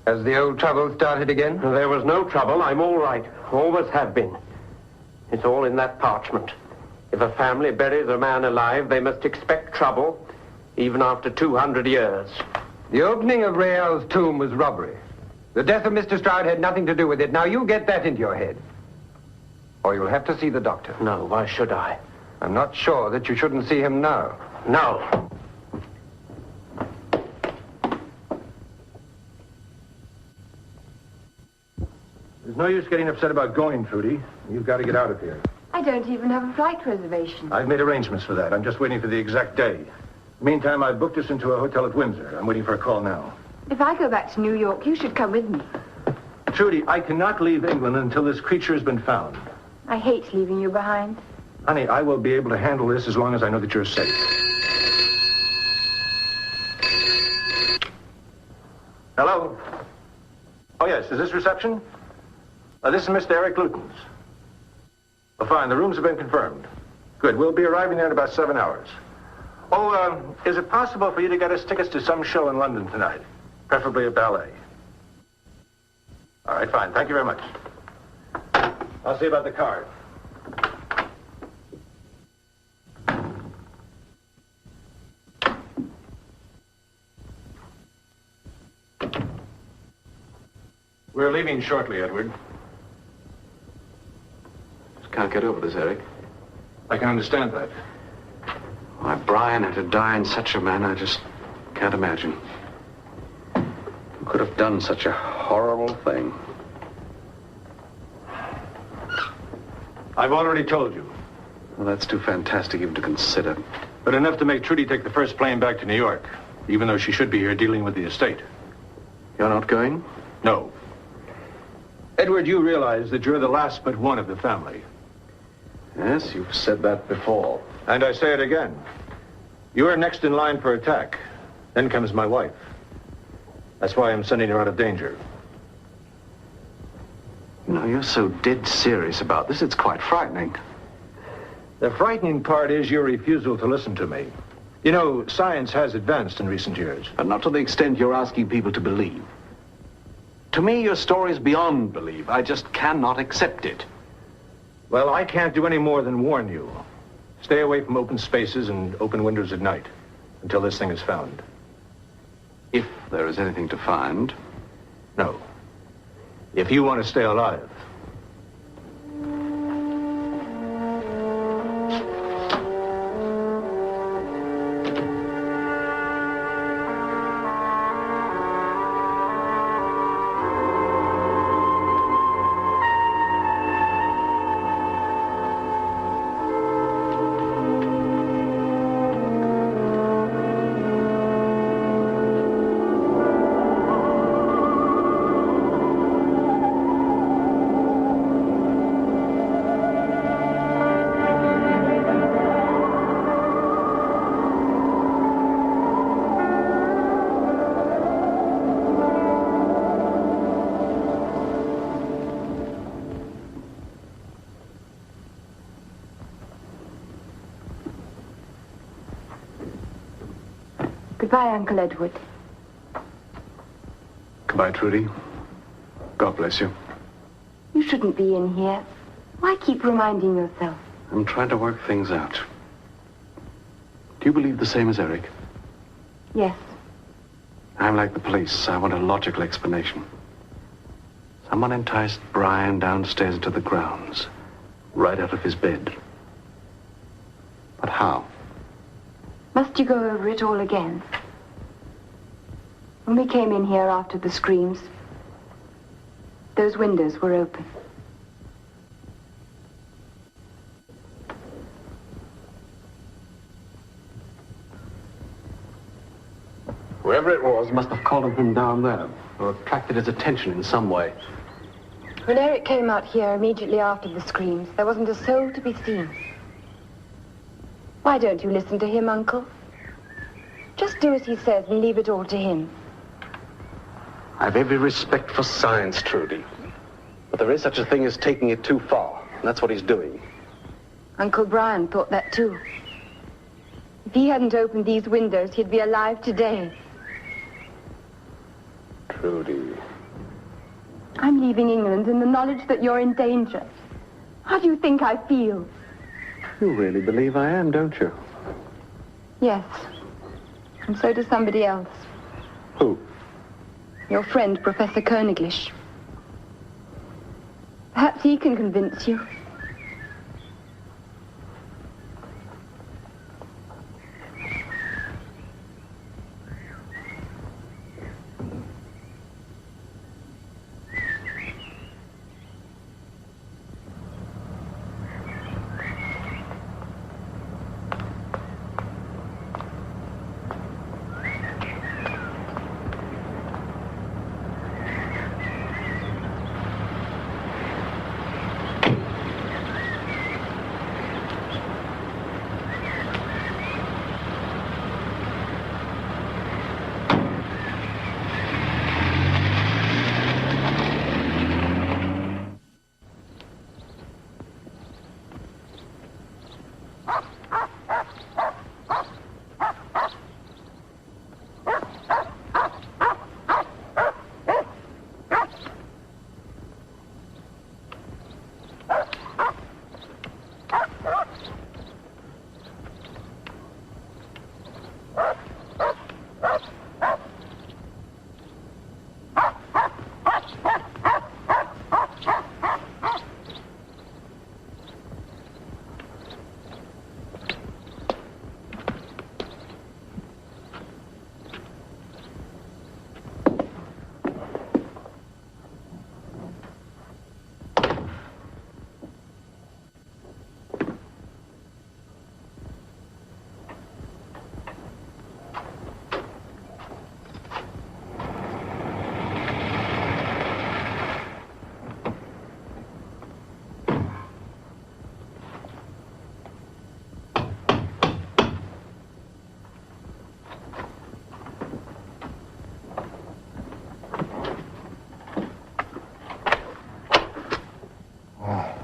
S4: Has the old trouble started again?
S3: There was no trouble. I'm all right. Always have been. It's all in that parchment. If a family buries a man alive, they must expect trouble, even after 200 years.
S4: The opening of Rael's tomb was robbery. The death of Mr. Stroud had nothing to do with it. Now you get that into your head. Or you'll have to see the doctor.
S3: No, why should I?
S4: I'm not sure that you shouldn't see him now.
S3: No.
S10: There's no use getting upset about going, Trudy. You've got to get out of here.
S16: I don't even have a flight reservation.
S10: I've made arrangements for that. I'm just waiting for the exact day. Meantime, I've booked us into a hotel at Windsor. I'm waiting for a call now.
S16: If I go back to New York, you should come with me.
S10: Trudy, I cannot leave England until this creature has been found.
S16: I hate leaving you behind.
S10: Honey, I will be able to handle this as long as I know that you're safe. Hello? Oh, yes. Is this reception? This is Mr. Eric Lutens. Well, fine. The rooms have been confirmed. Good. We'll be arriving there in about 7 hours. Oh, is it possible for you to get us tickets to some show in London tonight? Preferably a ballet. All right.
S5: right, fine. Thank you very much. I'll see about the card.
S10: We're leaving shortly, Edward.
S14: Just can't get over this, Eric.
S10: I can understand that.
S14: Why Brian had to die in such a manner, I just can't imagine. Who could have done such a horrible thing?
S10: I've already told you.
S14: Well, that's too fantastic even to consider.
S10: But enough to make Trudy take the first plane back to New York, even though she should be here dealing with the estate.
S14: You're not going?
S10: No. Edward, you realize that you're the last but one of the family.
S14: Yes, you've said that before.
S10: And I say it again. You're next in line for attack. Then comes my wife. That's why I'm sending her out of danger.
S14: You know, you're so dead serious about this, it's quite frightening.
S10: The frightening part is your refusal to listen to me. You know, science has advanced in recent years.
S14: But not to the extent you're asking people to believe. To me, your story's beyond belief. I just cannot accept it.
S10: Well, I can't do any more than warn you. Stay away from open spaces and open windows at night until this thing is found.
S14: If there is anything to find.
S10: No. If you want to stay alive.
S7: Goodbye, Uncle Edward.
S14: Goodbye, Trudy. God bless you.
S7: You shouldn't be in here. Why keep reminding yourself?
S14: I'm trying to work things out. Do you believe the same as Eric?
S7: Yes.
S14: I'm like the police. I want a logical explanation. Someone enticed Brian downstairs into the grounds, right out of his bed. But how?
S7: Must you go over it all again? When we came in here after the screams, those windows were open.
S14: Whoever it was must have called him from down there, or attracted his attention in some way.
S7: When Eric came out here immediately after the screams, there wasn't a soul to be seen. Why don't you listen to him, Uncle? Just do as he says and leave it all to him.
S14: I have every respect for science, Trudy. But there is such a thing as taking it too far, and that's what he's doing.
S7: Uncle Brian thought that too. If he hadn't opened these windows, he'd be alive today.
S14: Trudy.
S7: I'm leaving England in the knowledge that you're in danger. How do you think I feel?
S14: You really believe I am, don't you?
S7: Yes. And so does somebody else.
S14: Who?
S7: Your friend, Professor Koeniglish. Perhaps he can convince you.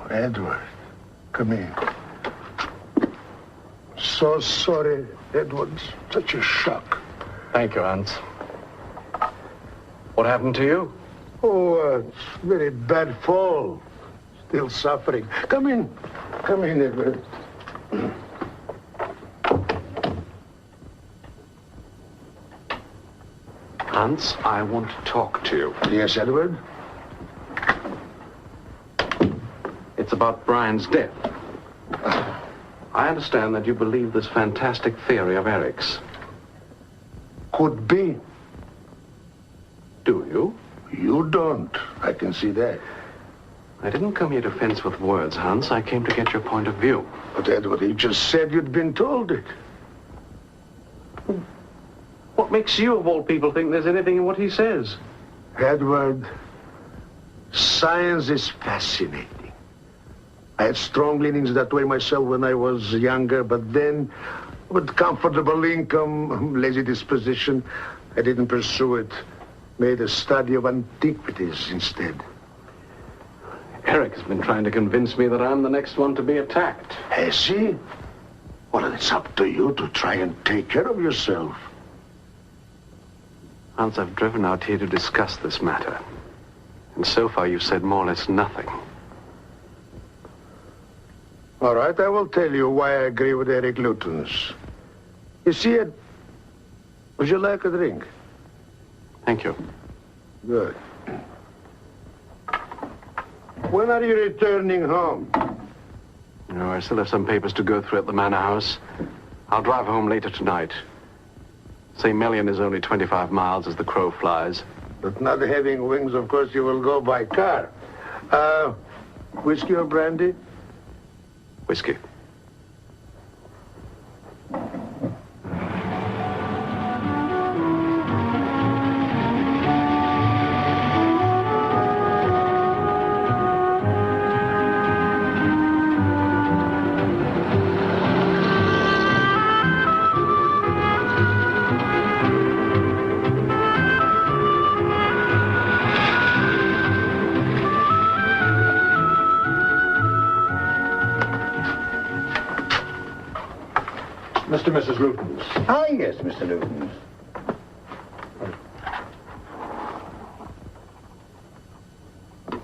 S15: Edward, come in. So sorry, Edward. Such a shock.
S14: Thank you, Hans. What happened to you?
S15: Oh, it's very bad fall. Still suffering. Come in. Come in, Edward.
S14: Hans, I want to talk to you.
S15: Yes, Edward?
S14: It's about Brian's death. I understand that you believe this fantastic theory of Eric's.
S15: Could be.
S14: Do you?
S15: You don't. I can see that.
S14: I didn't come here to fence with words, Hans. I came to get your point of view.
S15: But, Edward, you just said you'd been told it.
S14: What makes you, of all people, think there's anything in what he says?
S15: Edward, science is fascinating. I had strong leanings that way myself when I was younger, but then, with comfortable income, lazy disposition, I didn't pursue it. Made a study of antiquities instead.
S14: Eric has been trying to convince me that I'm the next one to be attacked.
S15: Has he? Well, it's up to you to try and take care of yourself.
S14: Hans, I've driven out here to discuss this matter. And so far you've said more or less nothing.
S15: All right, I will tell you why I agree with Eric Luton's. You see it? Would you like a drink?
S14: Thank you.
S15: Good. When are you returning home?
S14: No, I still have some papers to go through at the Manor House. I'll drive home later tonight. St. Million is only 25 miles as the crow flies.
S15: But not having wings, of course, you will go by car. Whiskey or brandy?
S14: Whiskey.
S10: Mr. and Mrs. Luton's.
S13: Ah, yes, Mr. Luton's.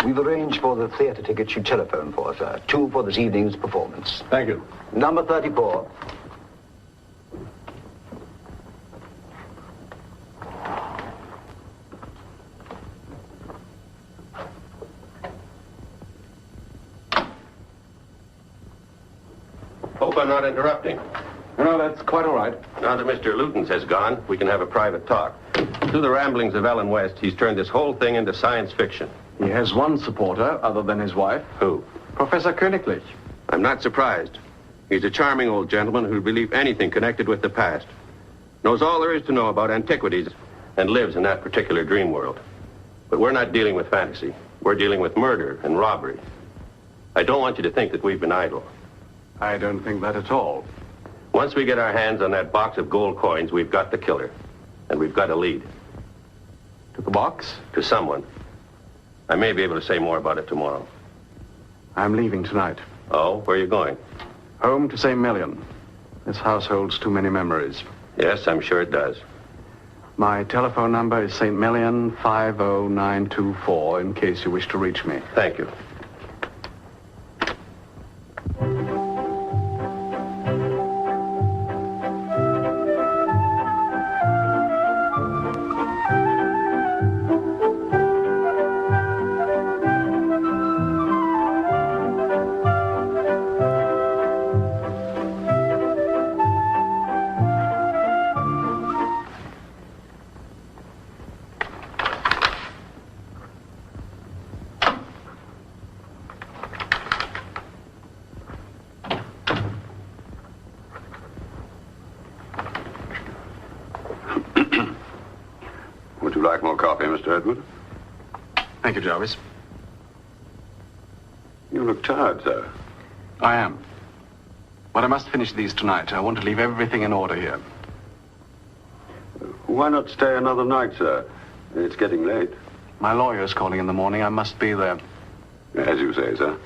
S13: We've arranged for the theatre tickets you telephoned for, sir. 2 for this evening's performance.
S10: Thank you.
S13: Number 34.
S5: Hope I'm not interrupting.
S10: No, that's quite all right.
S5: Now that Mr. Luton's has gone, we can have a private talk. Through the ramblings of Ellen West, he's turned this whole thing into science fiction.
S12: He has one supporter other than his wife.
S5: Who?
S12: Professor Königlich.
S5: I'm not surprised. He's a charming old gentleman who'd believe anything connected with the past. Knows all there is to know about antiquities and lives in that particular dream world. But we're not dealing with fantasy. We're dealing with murder and robbery. I don't want you to think that we've been idle.
S12: I don't think that at all.
S5: Once we get our hands on that box of gold coins, we've got the killer. And we've got a lead.
S12: To the box?
S5: To someone. I may be able to say more about it tomorrow.
S12: I'm leaving tonight.
S5: Oh, where are you going?
S12: Home to St. Million. This house holds too many memories.
S5: Yes, I'm sure it does.
S12: My telephone number is St. Million 50924 in case you wish to reach me.
S5: Thank you.
S6: Would you like more coffee, Mr. Edward?
S12: Thank you, Jarvis.
S6: You look tired, sir.
S12: I am. But I must finish these tonight. I want to leave everything in order here.
S6: Why not stay another night, sir? It's getting late.
S12: My lawyer's calling in the morning. I must be there.
S6: As you say, sir.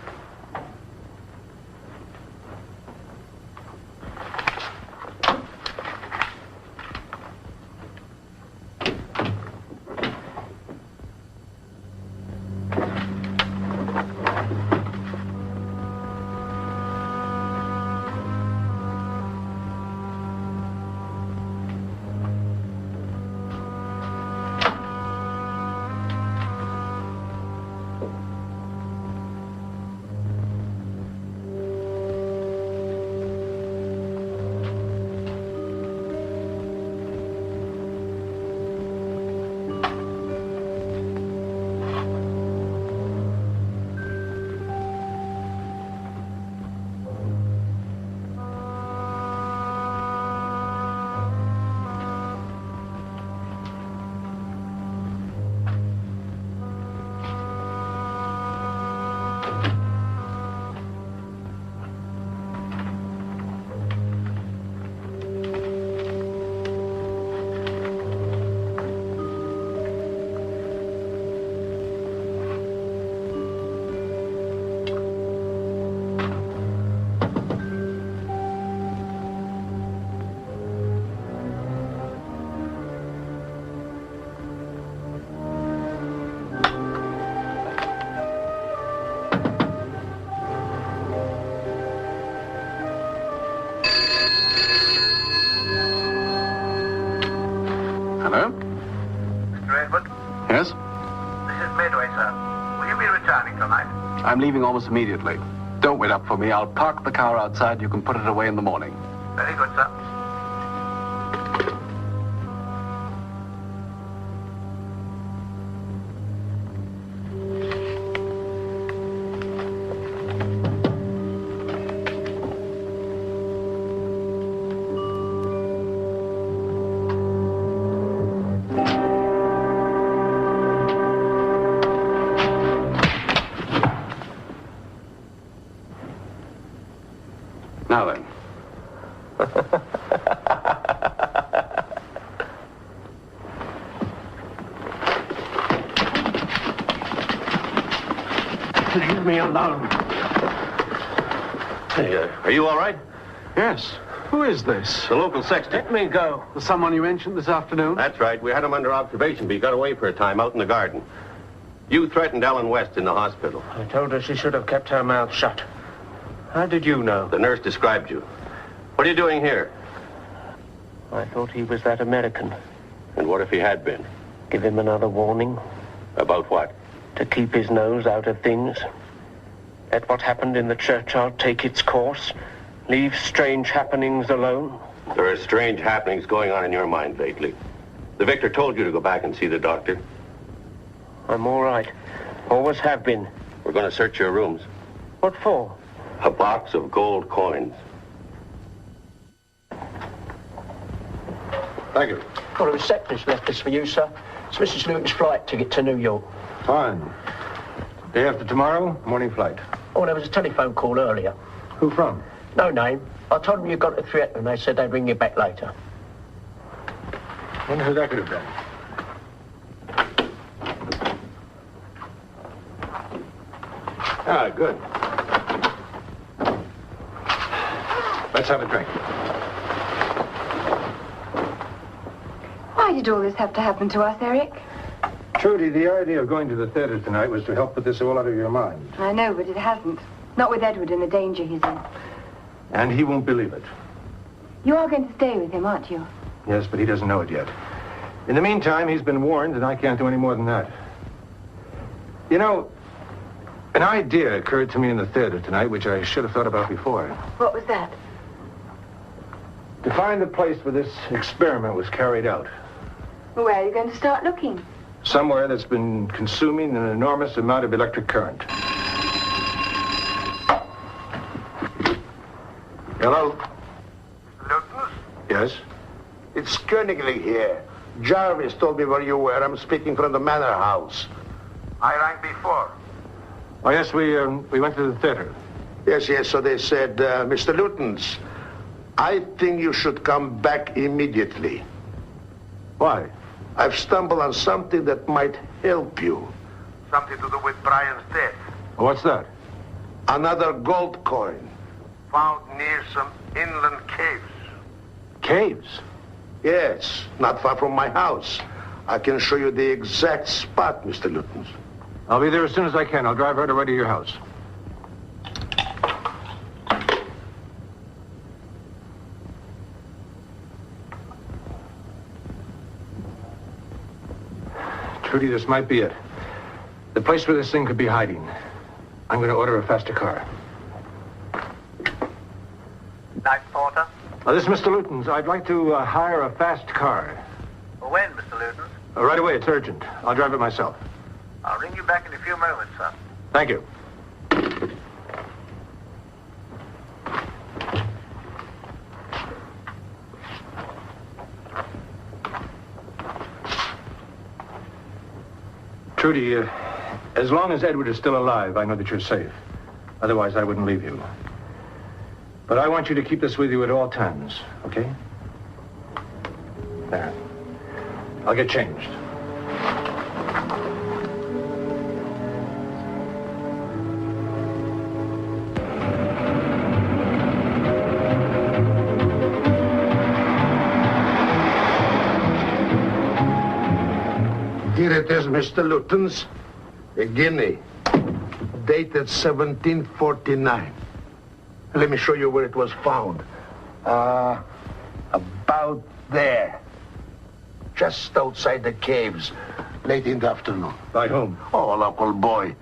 S14: Hello?
S17: Mr. Edward,
S14: Yes?
S17: this is Midway, sir. Will you be returning tonight?
S14: I'm leaving almost immediately. Don't wait up for me. I'll park the car outside. You can put it away in the morning.
S17: Very good, sir.
S14: Now then.
S3: Leave me alone.
S5: Hey, are you all right?
S14: Yes. Who is this?
S5: The local sexton.
S3: Let me go.
S14: The someone you mentioned this afternoon?
S5: That's right. We had him under observation, but he got away for a time out in the garden. You threatened Ellen West in the hospital.
S3: I told her she should have kept her mouth shut. How did you know?
S5: The nurse described you. What are you doing here?
S3: I thought he was that American.
S5: And what if he had been?
S3: Give him another warning.
S5: About what?
S3: To keep his nose out of things. Let what happened in the churchyard take its course. Leave strange happenings alone.
S5: There are strange happenings going on in your mind lately. The Victor told you to go back and see the doctor.
S3: I'm all right. Always have been.
S5: We're going to search your rooms.
S3: What for?
S5: A box of gold coins.
S14: Thank you.
S18: Well, the receptionist left this for you, sir. It's Mrs. Luton's flight ticket to New York.
S10: Fine. Day after tomorrow, morning flight.
S18: Oh, there was a telephone call earlier.
S10: Who from?
S18: No name. I told them you got to Theatre and they said they'd bring you back later.
S10: Wonder who that could have been. Ah, good. Let's have a drink.
S7: Why did all this have to happen to us, Eric?
S10: Trudy, the idea of going to the theater tonight was to help put this all out of your mind.
S7: I know, but it hasn't. Not with Edward and the danger he's in.
S10: And he won't believe it.
S7: You are going to stay with him, aren't you?
S10: Yes, but he doesn't know it yet. In the meantime, he's been warned, and I can't do any more than that. You know, an idea occurred to me in the theater tonight, which I should have thought about before.
S7: What was that?
S10: To find the place where this experiment was carried out.
S7: Where are you going to start looking?
S10: Somewhere that's been consuming an enormous amount of electric current. Hello?
S15: Luton?
S10: Yes?
S15: It's Königli here. Jarvis told me where you were. I'm speaking from the manor house. I rang before.
S10: Oh, yes, we went to the theater.
S15: Yes, so they said, Mr. Luton's, I think you should come back immediately.
S10: Why?
S15: I've stumbled on something that might help you. Something to do with Brian's death.
S10: What's that?
S15: Another gold coin. Found near some inland caves.
S10: Caves?
S15: Yes, not far from my house. I can show you the exact spot, Mr. Luton's.
S10: I'll be there as soon as I can. I'll drive right away to your house. Trudy, this might be it. The place where this thing could be hiding. I'm going to order a faster car.
S17: Night porter?
S10: This is Mr. Luton's. I'd like to hire a fast car.
S17: When, Mr. Luton?
S10: Right away, it's urgent. I'll drive it myself.
S17: I'll ring you back in a few moments, sir.
S10: Thank you. Trudy, as long as Edward is still alive, I know that you're safe. Otherwise, I wouldn't leave you. But I want you to keep this with you at all times, okay? There. I'll get changed.
S15: Here it is, Mr. Luton's. A guinea. Dated 1749. Let me show you where it was found. About there. just outside the caves, late in the afternoon.
S10: By whom?
S15: Oh, a local boy.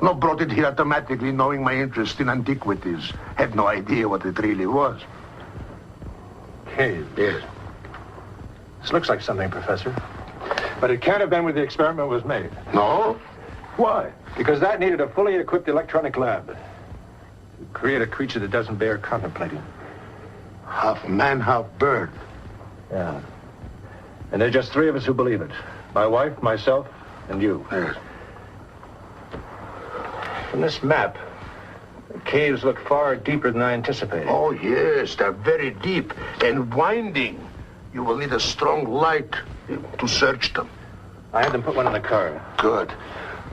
S15: No, brought it here automatically, knowing my interest in antiquities. Had no idea what it really was.
S10: Caves?
S15: Yes.
S10: This looks like something, Professor. But it can't have been where the experiment was made.
S15: No?
S10: Why? Because that needed a fully equipped electronic lab. To create a creature that doesn't bear contemplating.
S15: Half man, half bird.
S10: Yeah. And there's just three of us who believe it. My wife, myself, and you.
S15: Yes.
S10: From this map, the caves look far deeper than I anticipated.
S15: Oh, yes, they're very deep and winding. You will need a strong light to search them.
S10: I had them put one in the car.
S15: Good.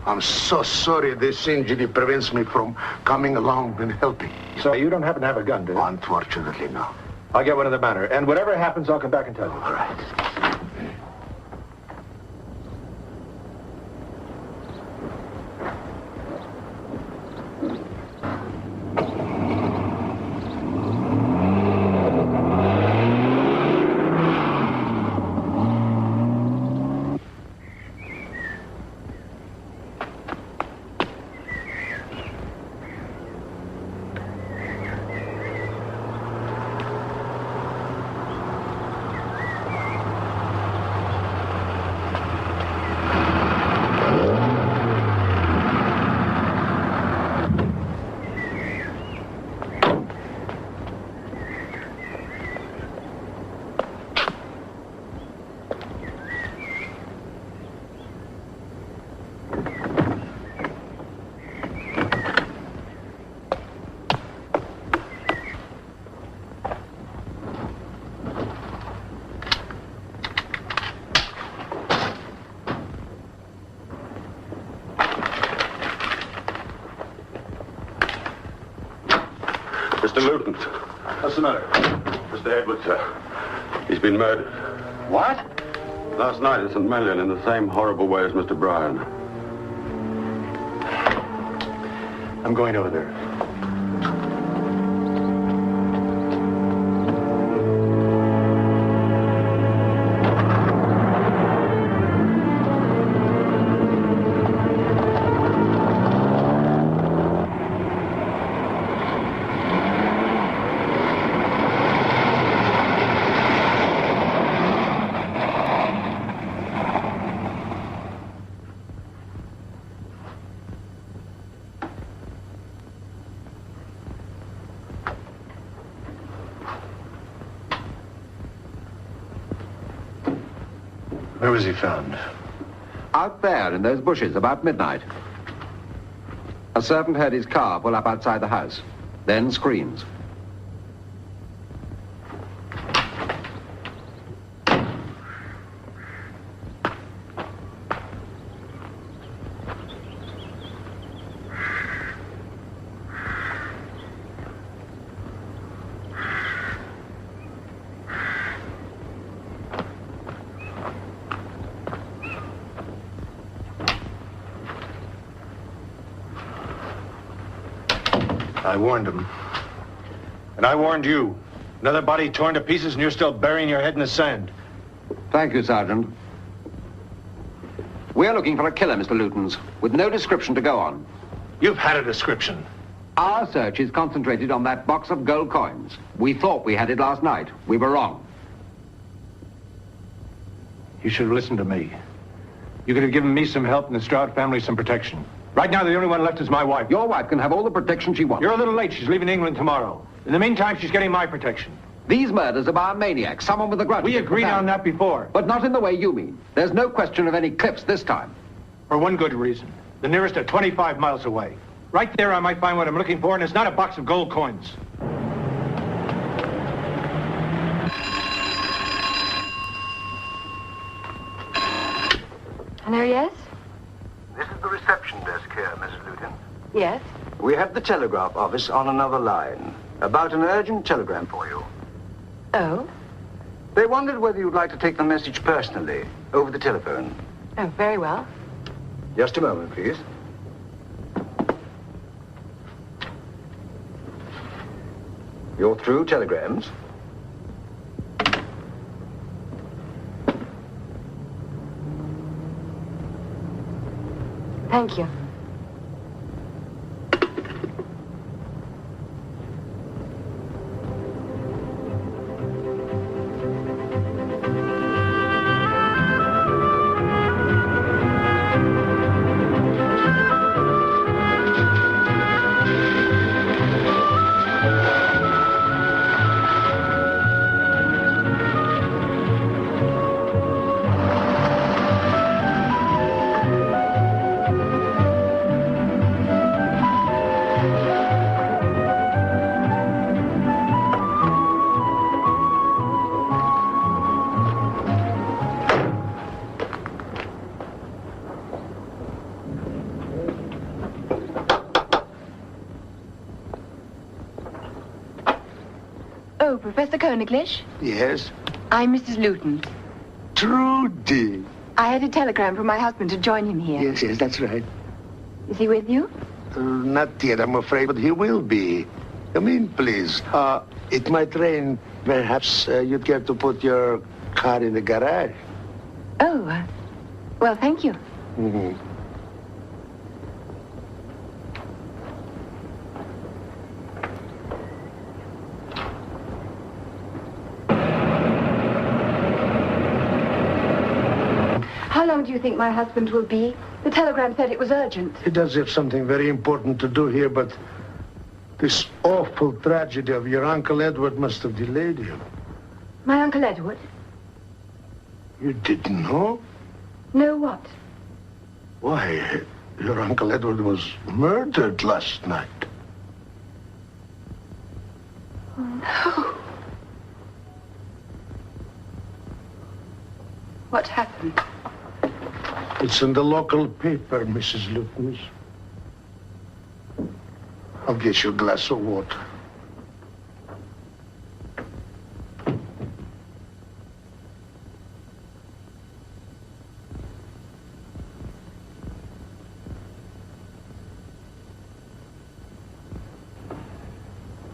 S15: I'm so sorry this injury prevents me from coming along and helping.
S10: So you don't happen to have a gun, do you?
S15: Unfortunately, no.
S10: I'll get one in the manor. And whatever happens, I'll come back and tell you.
S15: All right.
S5: Mr. Luton.
S10: What's the matter?
S5: Mr. Edwards, sir. He's been murdered.
S10: What?
S5: Last night in St. Million in the same horrible way as Mr. Bryan.
S10: I'm going over there. Where was he found?
S4: Out there in those bushes about midnight. A servant heard his car pull up outside the house. Then screams.
S10: I warned him. And I warned you. Another body torn to pieces and you're still burying your head in the sand.
S4: Thank you, Sergeant. We're looking for a killer, Mr. Luton's, with no description to go on.
S10: You've had a description.
S4: Our search is concentrated on that box of gold coins. We thought we had it last night. We were wrong.
S10: You should have listened to me. You could have given me some help and the Stroud family some protection. Right now, the only one left is my wife.
S4: Your wife can have all the protection she wants.
S10: You're a little late. She's leaving England tomorrow. In the meantime, she's getting my protection.
S4: These murders are by a maniac, someone with a grudge.
S10: We agreed on that before.
S4: But not in the way you mean. There's no question of any cliffs this time.
S10: For one good reason. The nearest are 25 miles away. Right there, I might find what I'm looking for, and it's not a box of gold coins.
S7: Hello, yes?
S13: This is the reception desk here, Mrs. Luton.
S7: Yes?
S13: We have the telegraph office on another line. About an urgent telegram for you.
S7: Oh?
S13: They wondered whether you'd like to take the message personally, over the telephone.
S7: Oh, very well.
S13: Just a moment, please. You're through telegrams.
S7: Thank you. Oh, Professor Koeniglish?
S15: Yes?
S7: I'm Mrs. Luton.
S15: Trudy.
S7: I had a telegram from my husband to join him here.
S15: Yes, that's right.
S7: Is he with you?
S15: Not yet, I'm afraid, but he will be. Come in, please. It might rain. Perhaps you'd care to put your car in the garage.
S7: Oh, well, thank you.
S15: Mm-hmm.
S7: How long do you think my husband will be? The telegram said it was urgent.
S15: He does have something very important to do here, but this awful tragedy of your Uncle Edward must have delayed him.
S7: My Uncle Edward?
S15: You didn't know?
S7: Know what?
S15: Why, your Uncle Edward was murdered last night.
S7: Oh, no. What happened?
S15: It's in the local paper, Mrs. Luton. I'll get you a glass of water.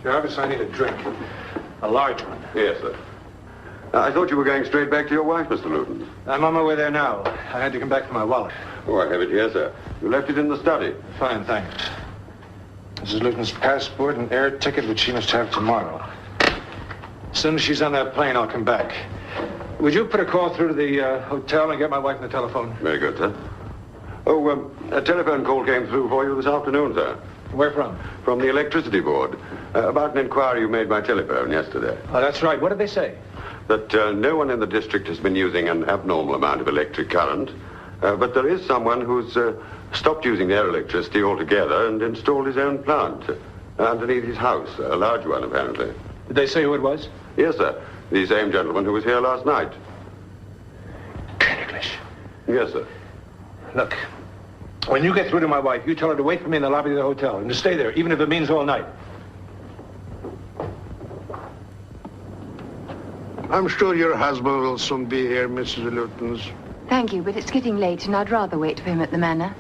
S10: Jarvis, I need a drink. A large one.
S5: Yes, sir. I thought you were going straight back to your wife, Mr. Luton.
S10: I'm on my way there now. I had to come back for my wallet.
S5: Oh, I have it here, sir. You left it in the study.
S10: Fine, thanks. Mrs. Luton's passport and air ticket, which she must have tomorrow. As soon as she's on that plane, I'll come back. Would you put a call through to the hotel and get my wife on the telephone?
S5: Very good, sir. Oh, a telephone call came through for you this afternoon, sir.
S10: Where from?
S5: From the electricity board. About an inquiry you made by telephone yesterday.
S10: Oh, that's right. What did they say?
S5: That no one in the district has been using an abnormal amount of electric current, but there is someone who's stopped using their electricity altogether and installed his own plant underneath his house, a large one, apparently.
S10: Did they say who it was?
S5: Yes, sir. The same gentleman who was here last night.
S10: Koeniglish.
S5: Yes, sir.
S10: Look, when you get through to my wife, you tell her to wait for me in the lobby of the hotel and to stay there, even if it means all night.
S15: I'm sure your husband will soon be here, Mrs. Luton.
S7: Thank you, but it's getting late and I'd rather wait for him at the manor.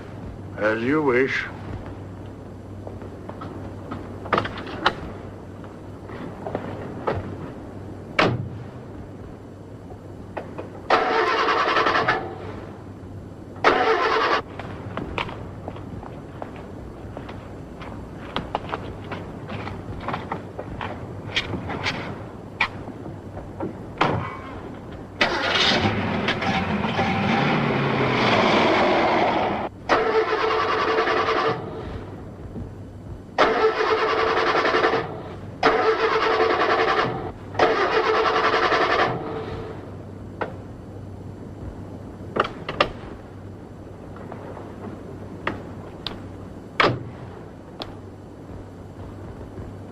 S15: As you wish.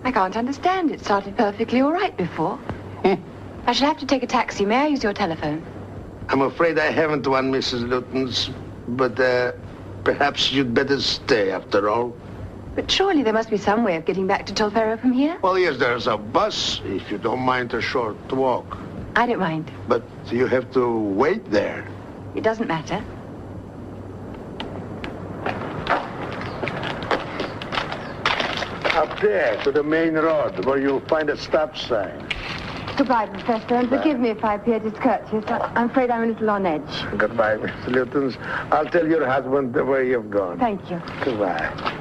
S7: I can't understand. It started perfectly all right before. I shall have to take a taxi. May I use your telephone?
S15: I'm afraid I haven't one, Mrs. Luton's, but perhaps you'd better stay after all.
S7: But surely there must be some way of getting back to Tolfero from here?
S15: Well, yes, there's a bus, if you don't mind a short walk.
S7: I don't mind.
S15: But you have to wait there.
S7: It doesn't matter.
S15: Up there, to the main road, where you'll find a stop sign.
S7: Goodbye, Professor, and forgive me if I appear discourteous. I'm afraid I'm a little on edge.
S15: Goodbye, Mr. Lutens. I'll tell your husband where you've gone.
S7: Thank you.
S15: Goodbye.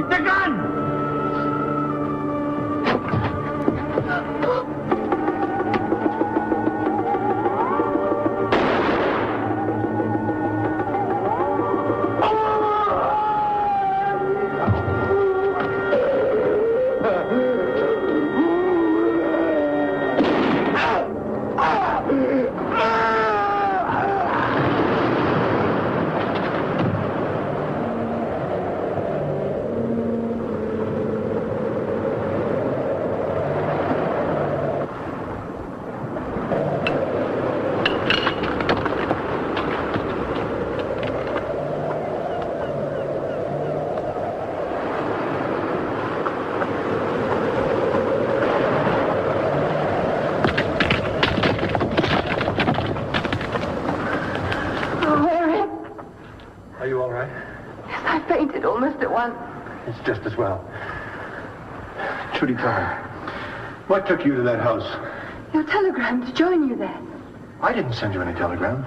S10: The gun! It's just as well. Trudy, tell me, what took you to that house?
S7: Your telegram to join you there.
S10: I didn't send you any telegram.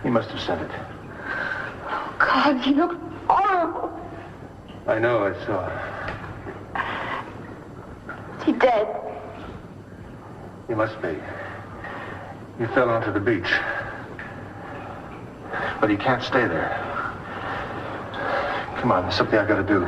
S10: You must have sent it.
S7: Oh, God, you look horrible.
S10: I know, I saw.
S7: Is he dead?
S10: He must be. You fell onto the beach. But he can't stay there. Come on, there's something I gotta do.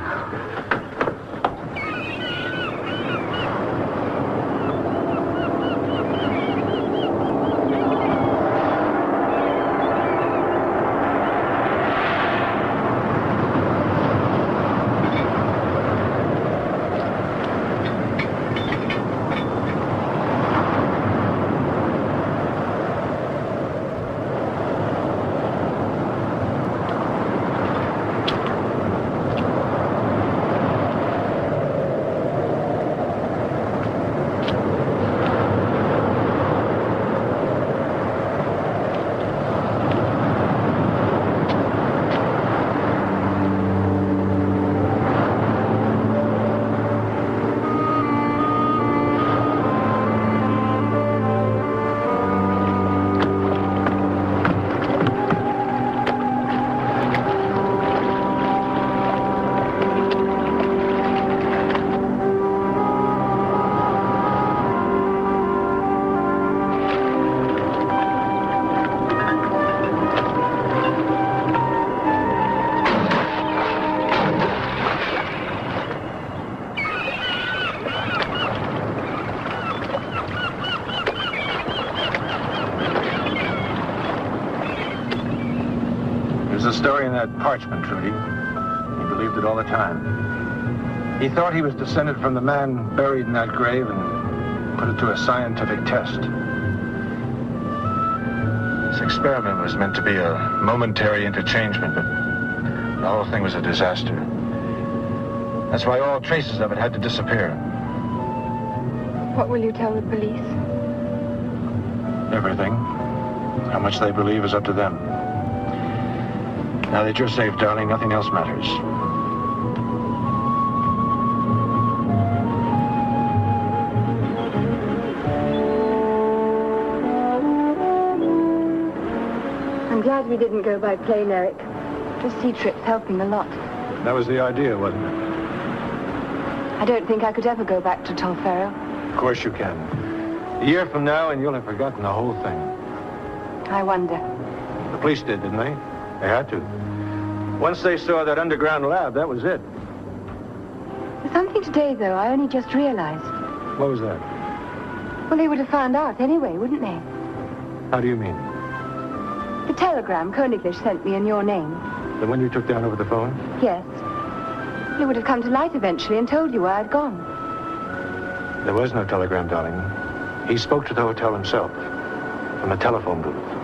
S10: There's a story in that parchment, Trudy. He believed it all the time. He thought he was descended from the man buried in that grave and put it to a scientific test. This experiment was meant to be a momentary interchangement, but the whole thing was a disaster. That's why all traces of it had to disappear.
S7: What will you tell the police?
S10: Everything. How much they believe is up to them. Now that you're safe, darling, nothing else matters.
S7: I'm glad we didn't go by plane, Eric. The sea trip's helping a lot.
S10: That was the idea, wasn't it?
S7: I don't think I could ever go back to Tolfero.
S10: Of course you can. A year from now, and you'll have forgotten the whole thing.
S7: I wonder.
S10: The police did, didn't they? They had to. Once they saw that underground lab, that was it.
S7: There's something today, though, I only just realized.
S10: What was that?
S7: Well, they would have found out anyway, wouldn't they?
S10: How do you mean?
S7: The telegram Königlish sent me in your name.
S10: The one you took down over the phone?
S7: Yes. It would have come to light eventually and told you where I'd gone.
S10: There was no telegram, darling. He spoke to the hotel himself, from the telephone booth.